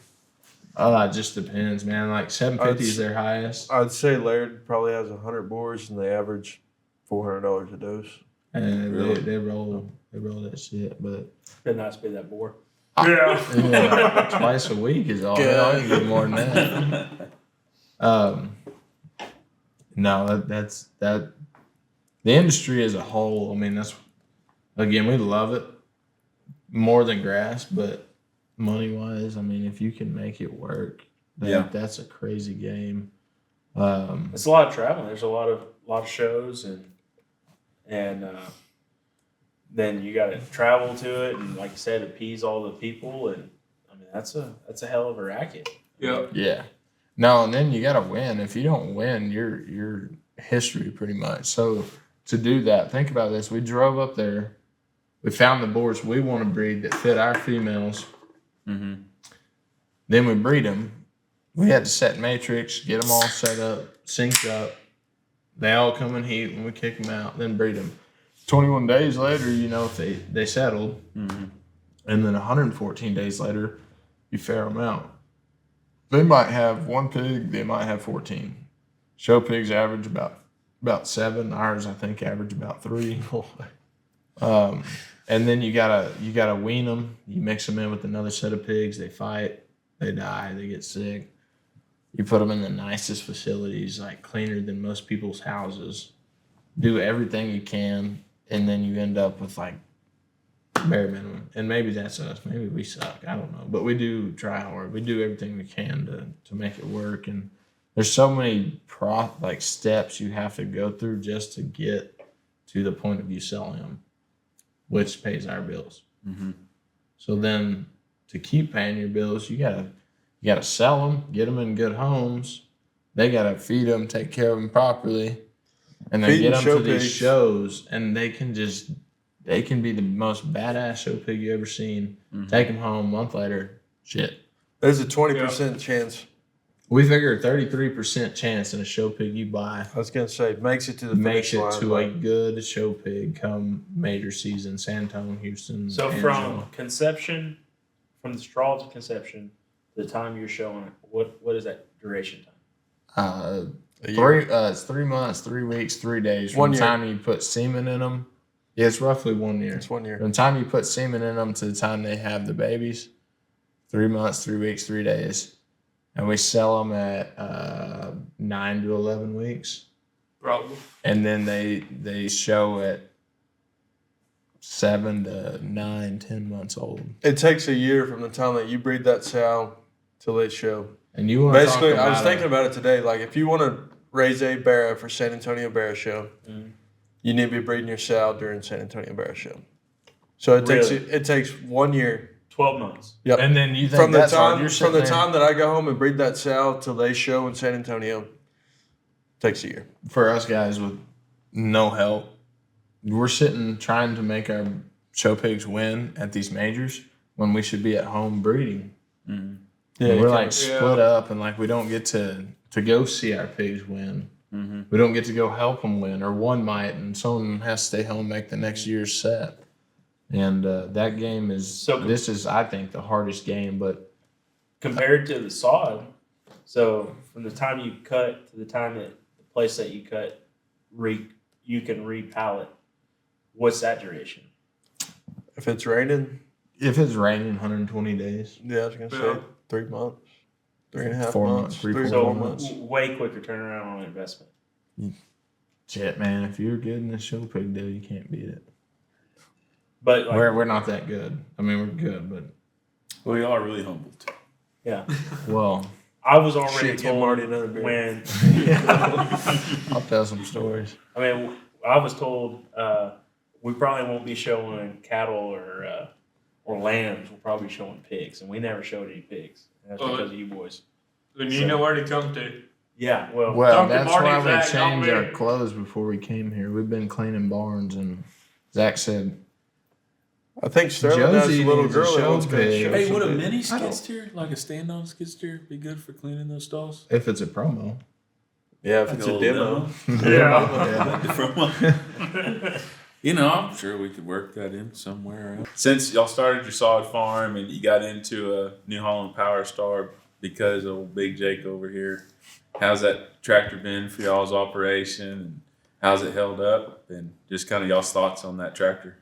It just depends, man. Like 750 is their highest, I'd say Laird probably has 100 boars, and they average $400 a dose. and Really? they roll that shit. But Been nice to be that boar. Yeah. yeah, twice a week is all. Hell, I can get more than that. No, that's that. The industry as a whole, I mean, that's again, we love it more than grass, but money wise, I mean, if you can make it work, that's a crazy game. It's a lot of traveling. There's a lot of shows and then you got to travel to it and like you said, appease all the people and I mean that's a hell of a racket. Yep. Yeah. No, and then you got to win. If you don't win, you're history pretty much. So to do that, think about this. We drove up there. We found the boars we want to breed that fit our females. Mm-hmm. Then we breed them. We had to set matrix, get them all set up, synced up. They all come in heat when we kick them out, then breed them. 21 days later, if they settled. Mm-hmm. And then 114 days later, you fair them out. They might have 1 pig, they might have 14. Show pigs average about 7. Ours, I think, average about 3. And then you gotta wean them. You mix them in with another set of pigs. They fight, they die, they get sick. You put them in the nicest facilities, like cleaner than most people's houses. Do everything you can, and then you end up with like bare minimum. And maybe that's us. Maybe we suck. I don't know. But we do try hard. We do everything we can to make it work. And there's so many steps you have to go through just to get to the point of you selling them, which pays our bills. Mm-hmm. So then to keep paying your bills, you gotta sell them, get them in good homes. They gotta feed them, take care of them properly. And they Feeding get them show to these pigs. shows, and they can be the most badass show pig you ever seen. Mhm. Take them home a month later, shit. There's a 20% chance. We figure a 33% chance in a show pig you buy I was gonna say makes it to the makes finish it line, to but a good show pig come major season. San Antonio, Houston. So Angelo. from conception, from the straw to conception, to the time you're showing it, what is that duration time? a year. It's 3 months, 3 weeks, 3 days. From 1 the year. time you put semen in them, yeah, it's roughly 1 year. It's 1 year. From the time you put semen in them to the time they have the babies, 3 months, 3 weeks, 3 days. And we sell them at 9 to 11 weeks. Probably. And then they show at 7 to 9, 10 months old. It takes a year from the time that you breed that sow till they show. And you want to Basically, talk I was about thinking about it today. Like, if you want to raise a barra for San Antonio Barra Show, Mhm. you need to be breeding your sow during San Antonio Barra Show. So it takes 1 year. 12 months. Yep. And then you think From the that's hard. time You're from the sitting there- time that I go home and breed that sow till they show in San Antonio, takes a year. for us guys with no help, we're sitting trying to make our show pigs win at these majors when we should be at home breeding. Mhm. Yeah, We're you like can't- split up, and like we don't get to go see our pigs win. Mhm. We don't get to go help them win, or one might, and someone has to stay home and make the next year's set. And that game is this is I think the hardest game, but Compared to the sod, so from the time you cut to the time that the place that you cut, you can re-pallet, what's that duration? if it's raining, if it's raining 120 days, yeah, I was gonna Yeah. say 3 months, 3.5 4 months, months, 3 3, 4 So months. way quicker turnaround on investment. shit, man, if you're good in the show pig deal, you can't beat it. But like, We're not that good. I mean, we're good, but We are really humbled. yeah, well, I was already Shit, give told Marty another beer. when I'll tell some stories. I mean, I was told we probably won't be showing cattle or lambs. We'll probably be showing pigs, and we never showed any pigs. And that's because of you boys. Then you know where to come to. Yeah, well, Well, Talk to that's Marty, why we Zach, don't changed our we? clothes before we came here. We've been cleaning barns, and Zach said, I think Sterling has Josie a little needs a girl that show wants to pig. show Hey, would a some mini pigs. skid steer, like a stand-on skid steer, be good for cleaning those stalls? if it's a promo. Yeah, if Like it's a a little demo. Yeah. Different one. You know, I'm sure we could work that in somewhere else. Since y'all started your sod farm and you got into a New Holland Power Star because of old Big Jake over here, how's that tractor been for y'all's operation? And how's it held up? And just kind of y'all's thoughts on that tractor.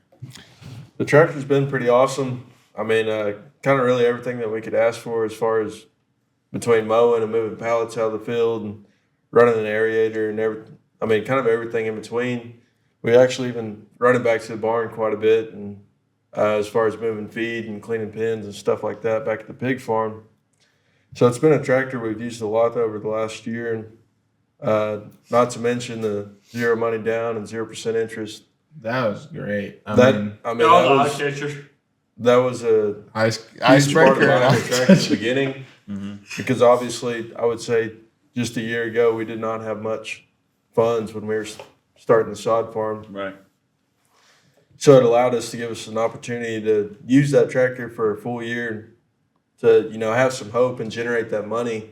The tractor's been pretty awesome. I mean, kind of really everything that we could ask for as far as between mowing and moving pallets out of the field and running an aerator and kind of everything in between. We actually even run it back to the barn quite a bit, and as far as moving feed and cleaning pens and stuff like that back at the pig farm. So it's been a tractor we've used a lot over the last year, and not to mention the 0 money down and 0% interest. That was great. Y'all eye catchers. That was a huge part of icebreaker. buying the tractor in the beginning, Mm-hmm. because obviously I would say just a year ago we did not have much funds when we were starting the sod farm. Right. So it allowed us to give us an opportunity to use that tractor for a full year to, have some hope and generate that money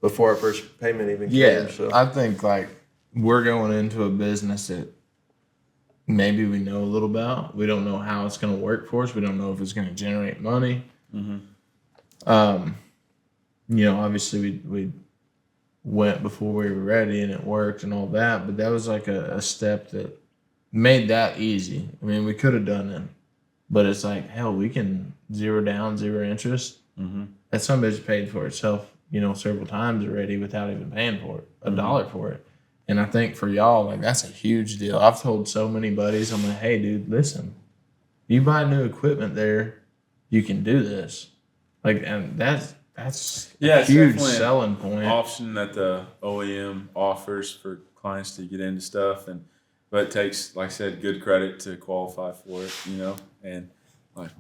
before our first payment even Yeah, came. So I think like we're going into a business that maybe we know a little about. We don't know how it's going to work for us. We don't know if it's going to generate money. Mm-hmm. Obviously we went before we were ready and it worked and all that, but that was like a step that made that easy. I mean, we could have done it, but it's like, hell, we can 0 down, 0 interest. Mm-hmm. That some bitch paid for itself, several times already without even paying for it, a dollar for it. And I think for y'all, like, that's a huge deal. I've told so many buddies, I'm like, hey, dude, listen, you buy new equipment there, you can do this. Like, and that's Yeah, a it's huge definitely an selling point. option that the OEM offers for clients to get into stuff, but it takes, like I said, good credit to qualify for it, and like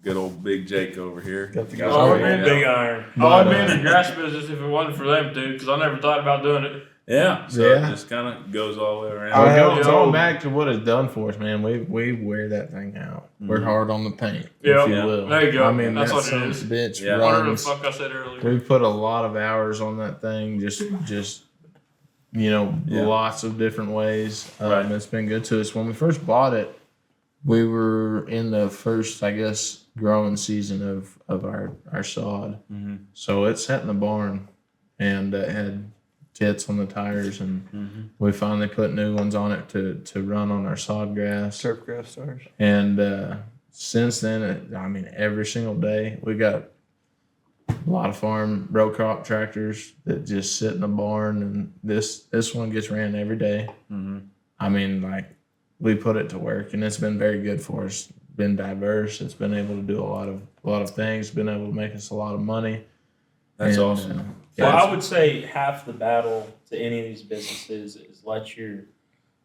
good old Big Jake over here. Got the Got guy. it figured Big out. iron. I'd be in the grass business if it wasn't for them two, because I never thought about doing it. Yeah. So Yeah. it just kind of goes all the way around. I have Going told- back to what it's done for us, man. We wear that thing out. We're Mhm. hard on the paint, Yeah. if you Yeah. will. There you go. I mean, That's that what it son of is. a bitch Yeah. Whatever the runs. fuck I said earlier. We put a lot of hours on that thing. Just Yeah. lots of different ways. Right. It's been good to us. When we first bought it, we were in the first, I guess, growing season of our sod. Mm-hmm. So it sat in the barn and it had tits on the tires, and Mm-hmm. we finally put new ones on it to run on our sod grass. Turf grass stars. And since then, every single day we got a lot of farm row crop tractors that just sit in the barn, and this one gets ran every day. Mm-hmm. We put it to work, and it's been very good for us. Been diverse. It's been able to do a lot of things. Been able to make us a lot of money. That's And, awesome. Well, I would say half the battle to any of these businesses is let your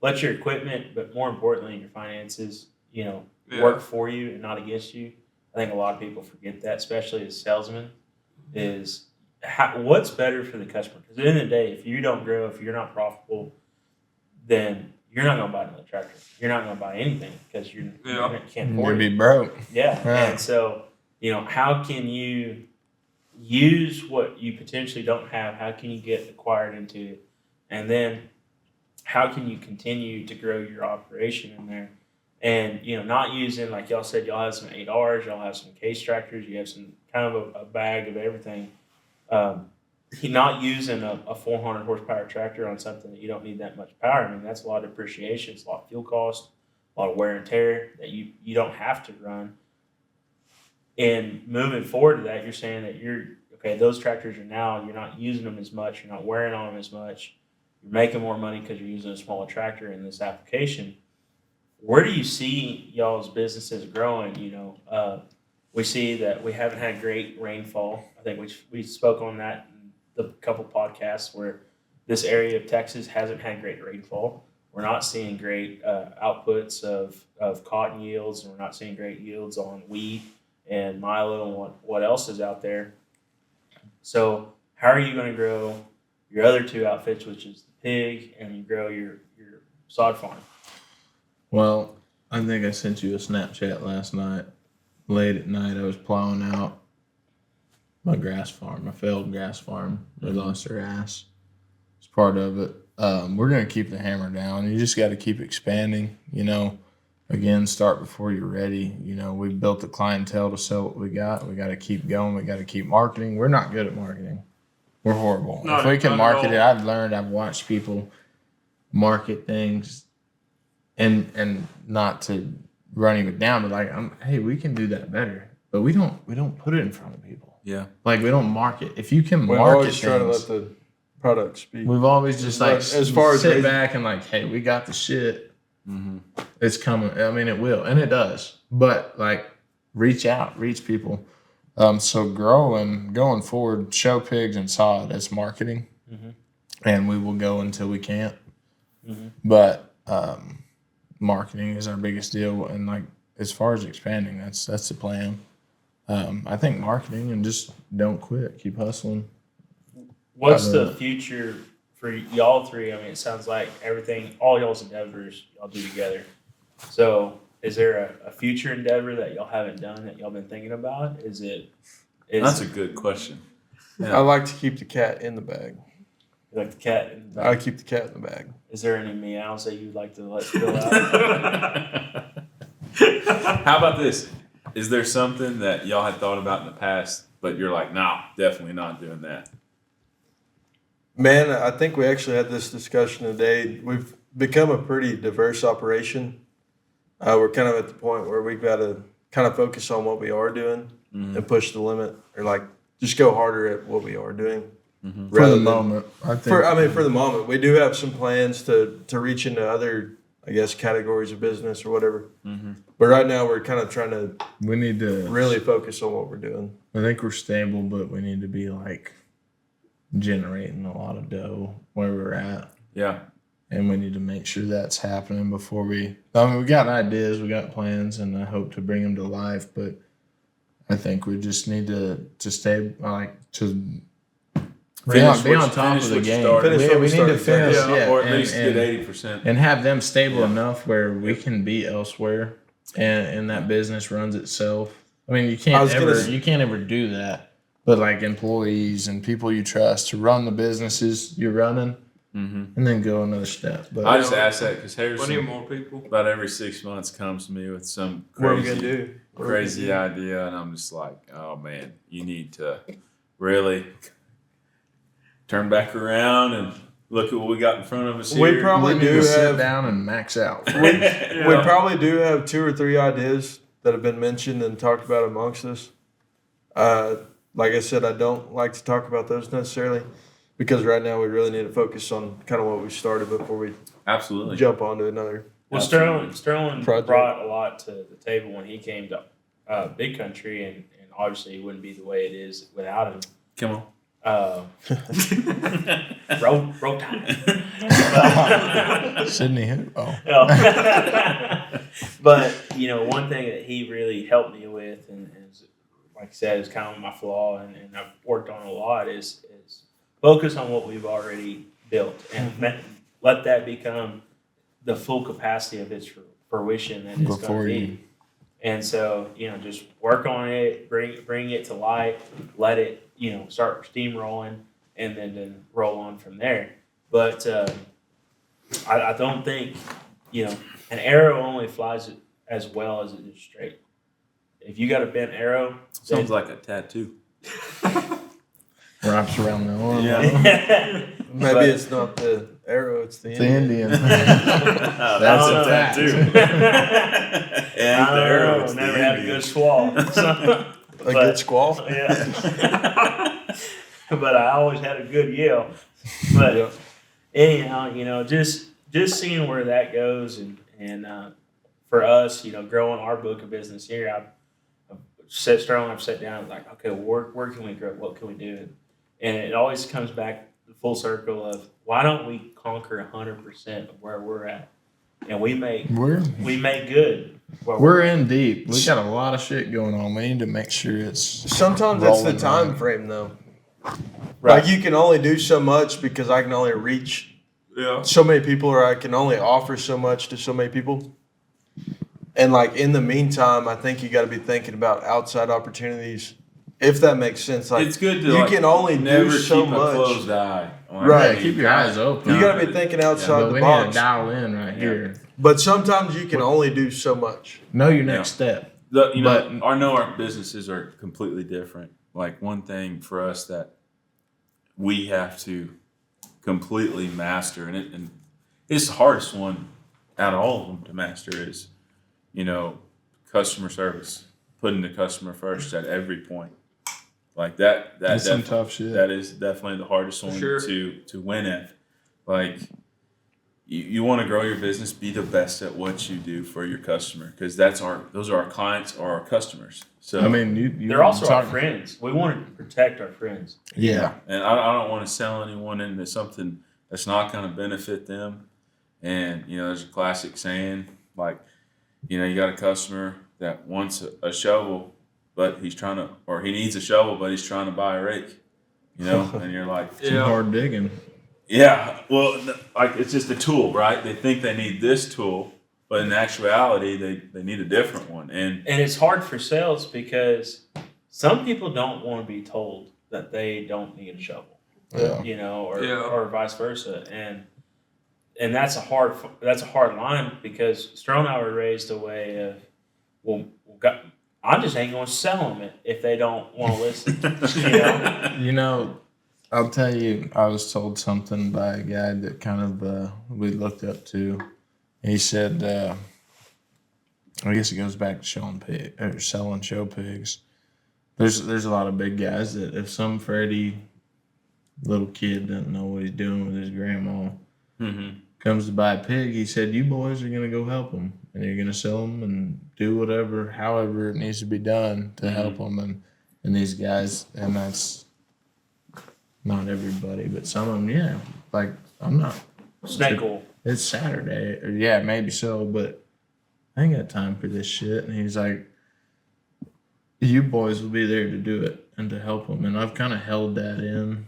equipment, but more importantly, your finances, Yeah. work for you and not against you. I think a lot of people forget that, especially as salesmen, is what's better for the customer. Because at the end of the day, if you don't grow, if you're not profitable, then you're not going to buy another tractor. You're not going to buy anything because you can't You'd afford it. be broke. Yeah. Yeah. And so, how can you use what you potentially don't have? How can you get acquired into it? And then how can you continue to grow your operation in there? And, not using, like y'all said, y'all have some 8Rs, y'all have some case tractors, you have some kind of a bag of everything. Not using a 400 horsepower tractor on something that you don't need that much power. That's a lot of depreciation, it's a lot of fuel cost, a lot of wear and tear that you don't have to run. And moving forward to that, you're saying that those tractors you're not using them as much, you're not wearing on them as much, you're making more money because you're using a smaller tractor in this application. Where do you see y'all's businesses growing? We see that we haven't had great rainfall. I think we spoke on that in the couple podcasts where this area of Texas hasn't had great rainfall. We're not seeing great outputs of cotton yields, and we're not seeing great yields on wheat and milo and what else is out there. So how are you going to grow your other two outfits, which is the pig, and you grow your sod farm? Well, I think I sent you a Snapchat last night. Late at night, I was plowing out my failed grass farm. They lost their ass. It's part of it. We're going to keep the hammer down. You just got to keep expanding, Again, start before you're ready. We've built the clientele to sell what we got. We got to keep going. We got to keep marketing. We're not good at marketing. We're horrible. No, if we can not at market all. it, I've watched people market things and not to run it down, but hey, we can do that better. But we don't put it in front of people. Yeah. We don't market. If you can We market always try to things, let the product speak. we've always just As far as sit raising- back and hey, we got the shit. Mm-hmm. It's coming. It will, and it does. But reach out, reach people. So going forward, show pigs and sod as marketing, and we will go until we can't. But marketing is our biggest deal, and as far as expanding, that's the plan. I think marketing and just don't quit, keep hustling. What's the future for y'all three? It sounds like all y'all's endeavors y'all do together. So is there a future endeavor that y'all haven't done that y'all been thinking about? That's a good question. I like to keep the cat in the bag. like the cat in the I bag? keep the cat in the bag. Is there any meows that you'd like to let spill out? How about this? Is there something that y'all had thought about in the past, but you're like, nah, definitely not doing that? Man, I think we actually had this discussion today. We've become a pretty diverse operation. We're kind of at the point where we've got to kind of focus on what we are doing and push the limit, or just go harder at what we are doing. For the moment, I think. For the moment, we do have some plans to reach into other, categories of business or whatever. But right now, we're kind of trying to we need to really focus on what we're doing. I think we're stable, but we need to be generating a lot of dough where we're at. Yeah. And we need to make sure that's happening before we got ideas, we got plans, and I hope to bring them to life. But I think we just need to stay, to Be on what top you of the game. started. Finish what We we need to started, finish, Yeah, or at and, least get 80%. and have them stable Yeah. enough where we can be elsewhere, and that business runs itself. I mean, you I can't was gonna ever s- you can't ever do that. But like employees and people you trust to run the businesses you're running, and then go another step. But I just asked that because We need Harrison more people. about every 6 months comes to me with some What are we gonna crazy, do? What are we crazy gonna do? idea, and I'm just like, oh man, you need to really turn back around and look at what we got in front of us We here. probably we need do to sit have down and max out. we probably do have 2 or 3 ideas that have been mentioned and talked about amongst us. Like I said, I don't like to talk about those necessarily because right now we really need to focus on kind of what we started before we Absolutely. jump onto another. Well, Absolutely. Sterling Project. brought a lot to the table when he came to Big Country, and obviously it wouldn't be the way it is without him. Come on. Roll Tide. Sydney who? Oh, But one thing that he really helped me with, and is, like I said, is kind of my flaw, and I've worked on a lot, is focus on what we've already built and let that become the full capacity of its fruition that it's Before going to you- be. And so, just work on it, bring it to light, let it, start steamrolling, and then roll on from there. But I don't think, an arrow only flies as well as it is straight. If you got a bent arrow, Sounds like a tattoo. wraps around the arm. Yeah. Maybe But- it's not the arrow; it's the It's the Indian. Indian. That's a a fact. tattoo. I don't know, never had a good swallow. A But- good squall. Yeah. But I always had a good yell. But Yeah. anyhow, just seeing where that goes, and for us, growing our book of business here, I've sat down and like, okay, where can we grow? What can we do? And it always comes back the full circle of why don't we conquer 100% of where we're at, and we make good. where We're in deep. We got a lot of shit going on. We need to make sure it's Sometimes it's the rolling time right. frame, though. Right. Like you can only do so much because I can only reach Yeah. so many people, or I can only offer so much to so many people. And like in the meantime, I think you got to be thinking about outside opportunities, if that makes sense. Like It's good to you can only never do so keep a much. closed eye. on Right. anything. Keep your eyes open. You got to be thinking outside But the we need to box. dial in right here. But sometimes you can only do so much. Know your next step. I know our businesses are completely different. Like one thing for us that we have to completely master, and it's the hardest one out of all of them to master is, customer service, putting the customer first at every point. Like that That's some tough shit. that is definitely the hardest one Sure. to win at. Like you want to grow your business, be the best at what you do for your customer, because those are our clients or our customers. So I mean, you They're also our talk- friends. We want to protect our friends. Yeah. and I don't want to sell anyone into something that's not going to benefit them. And there's a classic saying like, you got a customer that wants a shovel, but he needs a shovel, but he's trying to buy a rake. And you're like, Some hard digging. yeah, well, like it's just a tool, right? They think they need this tool, but in actuality, they need a different one. And And it's hard for sales because some people don't want to be told that they don't need a shovel, Yeah. or vice versa. And that's a hard line because Sterling and I were raised a way of, I just ain't going to sell them if they don't want to listen. I'll tell you, I was told something by a guy that kind of we looked up to. He said, I guess it goes back to selling show pigs. There's a lot of big guys that if some Freddie little kid doesn't know what he's doing with his grandma, comes to buy a pig, he said, you boys are going to go help him. And you're going to sell them and do however it needs to be done to help them. And these guys, and that's not everybody, but some of them, yeah. Like, I'm not. Snake oil. It's Saturday. Or, yeah, maybe so, but I ain't got time for this shit. And he's like, you boys will be there to do it and to help them. And I've kind of held that in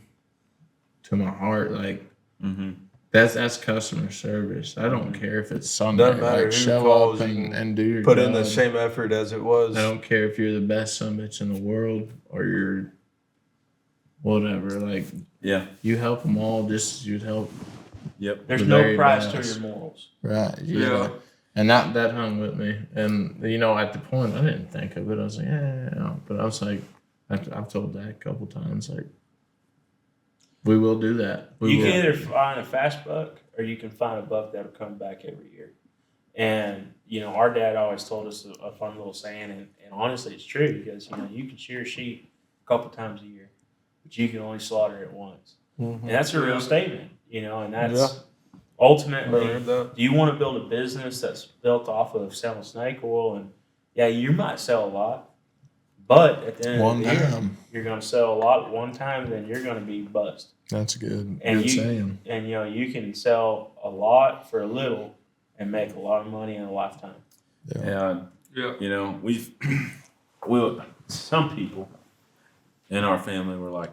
to my heart. Like Mm-hmm. that's customer service. I don't care if it's Sunday. Doesn't matter Like who show calls, up you can and do your put job. in the same effort as it was. I don't care if you're the best summits in the world or you're whatever. Like Yeah. you help them all just as you'd help. Yep. There's The no very price best. to your morals. Right. Yeah. And that hung with me. And at the point I didn't think of it. I was like, yeah. But I was like, I've told that a couple times. Like, we will do that. You can either find a fast buck or you can find a buck that'll come back every year. And, our dad always told us a fun little saying, and honestly, it's true because, you can shear a sheep a couple times a year, but you can only slaughter it once. Mhm. And that's a real statement, and that's Yeah. ultimately, Never heard that. do you want to build a business that's built off of selling snake oil? And, yeah, you might sell a lot, but at the end One of the year, time. you're going to sell a lot one time, then you're going to be bust. That's good. And Good you- saying. And you can sell a lot for a little and make a lot of money in a lifetime. Yeah. Yeah. Some people in our family were like,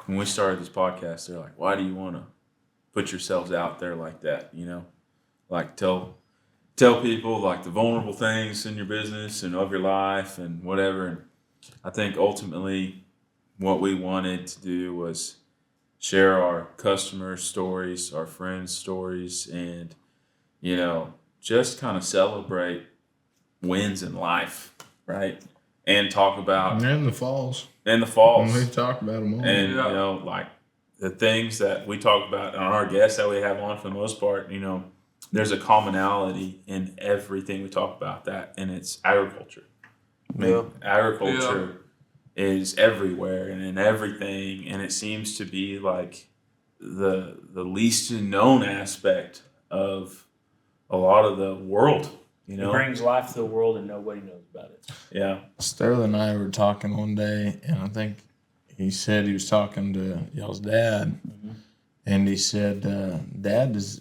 when we started this podcast, they're like, why do you want to put yourselves out there like that? Like tell people like the vulnerable things in your business and of your life and whatever. And I think ultimately what we wanted to do was share our customer stories, our friends' stories, and, just kind of celebrate wins in life, right? And talk about And the falls. and the falls. And we've talked about them all. And Yeah. like the things that we talk about on our guests that we have on for the most part, there's a commonality in everything we talk about and it's agriculture. Agriculture is everywhere and in everything, and it seems to be like the least known aspect of a lot of the world. It brings life to the world and nobody knows about it. Yeah. Sterling and I were talking one day, and I think he said he was talking to y'all's dad, and he said, "Dad, does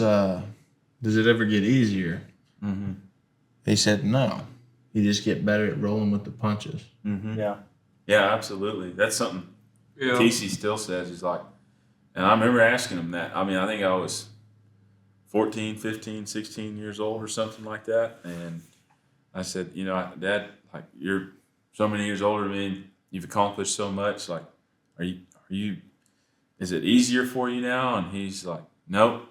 it ever get easier?" Mm-hmm. He said, "No, you just get better at rolling with the punches." Mm-hmm. Yeah. Yeah, absolutely. That's something Yeah. Casey still says. He's like, and I remember asking him that. I mean, I think I was 14, 15, 16 years old or something like that. And I said, Dad, like, you're so many years older than me and you've accomplished so much. Like, is it easier for you now? And he's like, nope,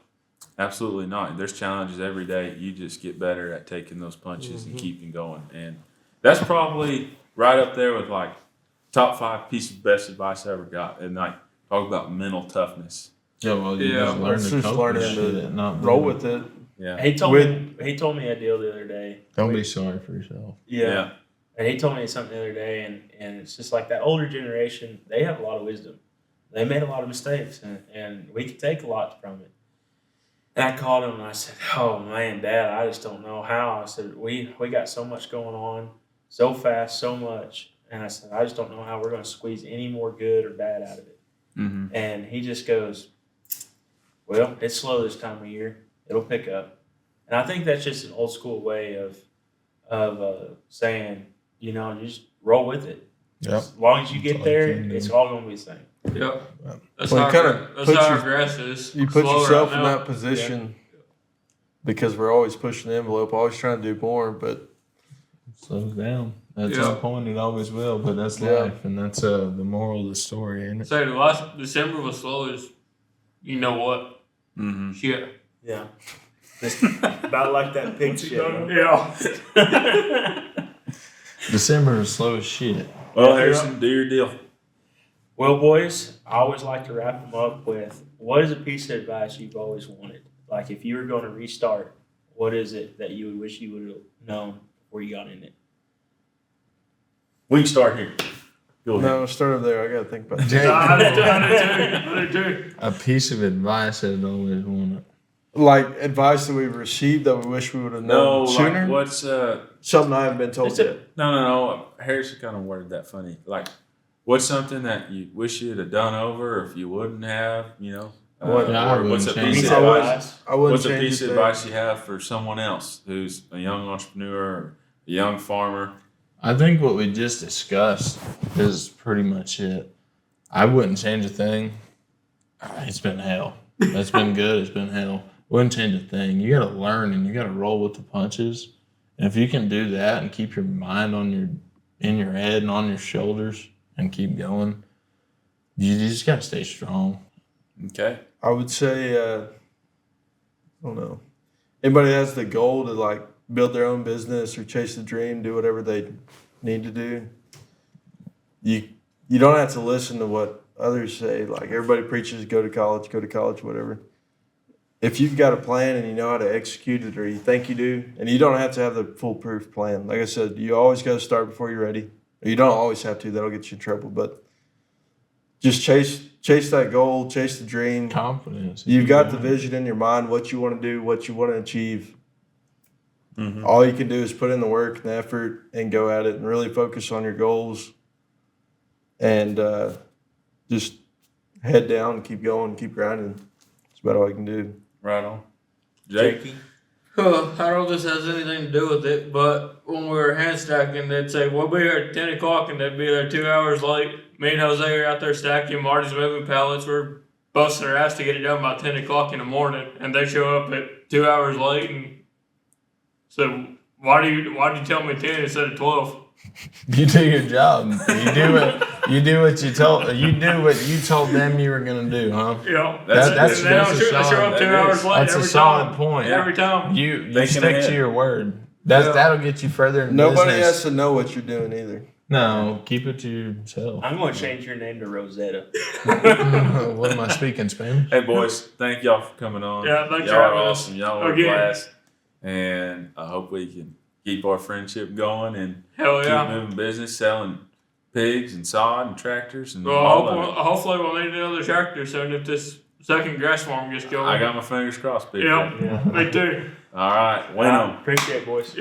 absolutely not. There's challenges every day. You just get better at taking those punches and keeping going. And that's probably right up there with like top 5 pieces of best advice I ever got. And like, talk about mental toughness. Yeah, well, you Yeah. just learn It's to just cope with learning to shit, not Roll with it. Yeah. He told me a deal the other day. Don't be sorry for yourself. Yeah. And he told me something the other day, and it's just like that older generation, they have a lot of wisdom. They made a lot of mistakes, and we can take a lot from it. And I called him and I said, oh, man, Dad, I just don't know how. I said, we got so much going on, so fast, so much. And I said, I just don't know how we're going to squeeze any more good or bad out of it. Mm-hmm. And he just goes, well, it's slow this time of year. It'll pick up. And I think that's just an old school way of saying, you just roll with it. Yep. As long as you get That's all you there, can do. it's all going to be the same. Yeah. That's Well, how you kinda that's put how your- our grass is. You put Slow yourself right in now. that position because we're always pushing the envelope, always trying to do more, but Slows down. At Yeah. some point, it always will, but that's Yeah. life, and that's the moral of the story, ain't it? Say the last December was slow as you know what. Mm-hmm. Shit. Yeah. About like that pig shit. Yeah. December is slow as shit. Well, Harrison, do your deal. Well, boys, I always like to wrap them up with, what is a piece of advice you've always wanted? Like, if you were going to restart, what is it that you would wish you would have known before you got in it? We can start here. Go ahead. no, start over there. I got to think about Jake, that. I do too. a piece of advice I'd always wanted. Like advice that we've received that we wish we would have No, known sooner. like what's Something I haven't been told It's a- yet. no. Harrison kind of worded that funny. Like, what's something that you wish you'd have done over, or if you wouldn't have, What- Yeah, I or what's a wouldn't piece change of it. advice? I wouldn't What's a change piece a of thing. advice you have for someone else who's a young entrepreneur or a young farmer? I think what we just discussed is pretty much it. I wouldn't change a thing. It's been hell. It's been good. It's been hell. Wouldn't change a thing. You got to learn and you got to roll with the punches. And if you can do that and keep your mind in your head and on your shoulders and keep going, you just got to stay strong. Okay. I would say, I don't know. Anybody that has the goal to like build their own business or chase the dream, do whatever they need to do. You don't have to listen to what others say. Like everybody preaches, go to college, whatever. If you've got a plan and you know how to execute it, or you think you do, and you don't have to have the foolproof plan. Like I said, you always got to start before you're ready. Or you don't always have to. That'll get you in trouble. But just chase that goal, chase the dream. Confidence. You've got the vision in your mind, what you want to do, what you want to achieve. Mm-hmm. All you can do is put in the work and the effort and go at it and really focus on your goals. And just head down and keep going, keep grinding. That's about all you can do. Right on. Jakey? I don't know if this has anything to do with it, but when we were hand stacking, they'd say, we'll be here at 10 o'clock, and they'd be there 2 hours late. Me and Jose are out there stacking. Marty's moving pallets. We're busting our ass to get it done by 10 o'clock in the morning, and they show up at 2 hours late. And so why do you tell me 10 instead of 12? You do your job. You do what you told them you were gonna do, huh? Yeah, That's show up 2 hours late. That's every a solid time. point. Every time. You Thinking stick ahead. to your word. That'll get you further in Nobody business. has to know what you're doing either. No, keep it to yourself. I'm going to change your name to Rosetta. What am I speaking, Spanish? Hey, boys, thank y'all for coming on. Yeah, thanks y'all for are having us. awesome. Y'all are a Again. blast. And I hope we can keep our friendship going and Hell yeah. keep moving business, selling pigs and sod and tractors and Well, all of it. hopefully we'll need another tractor soon if this second grass farm gets going. I got my fingers crossed, big Yeah, guy. me too. All right, bueno. Appreciate it, boys. Yeah.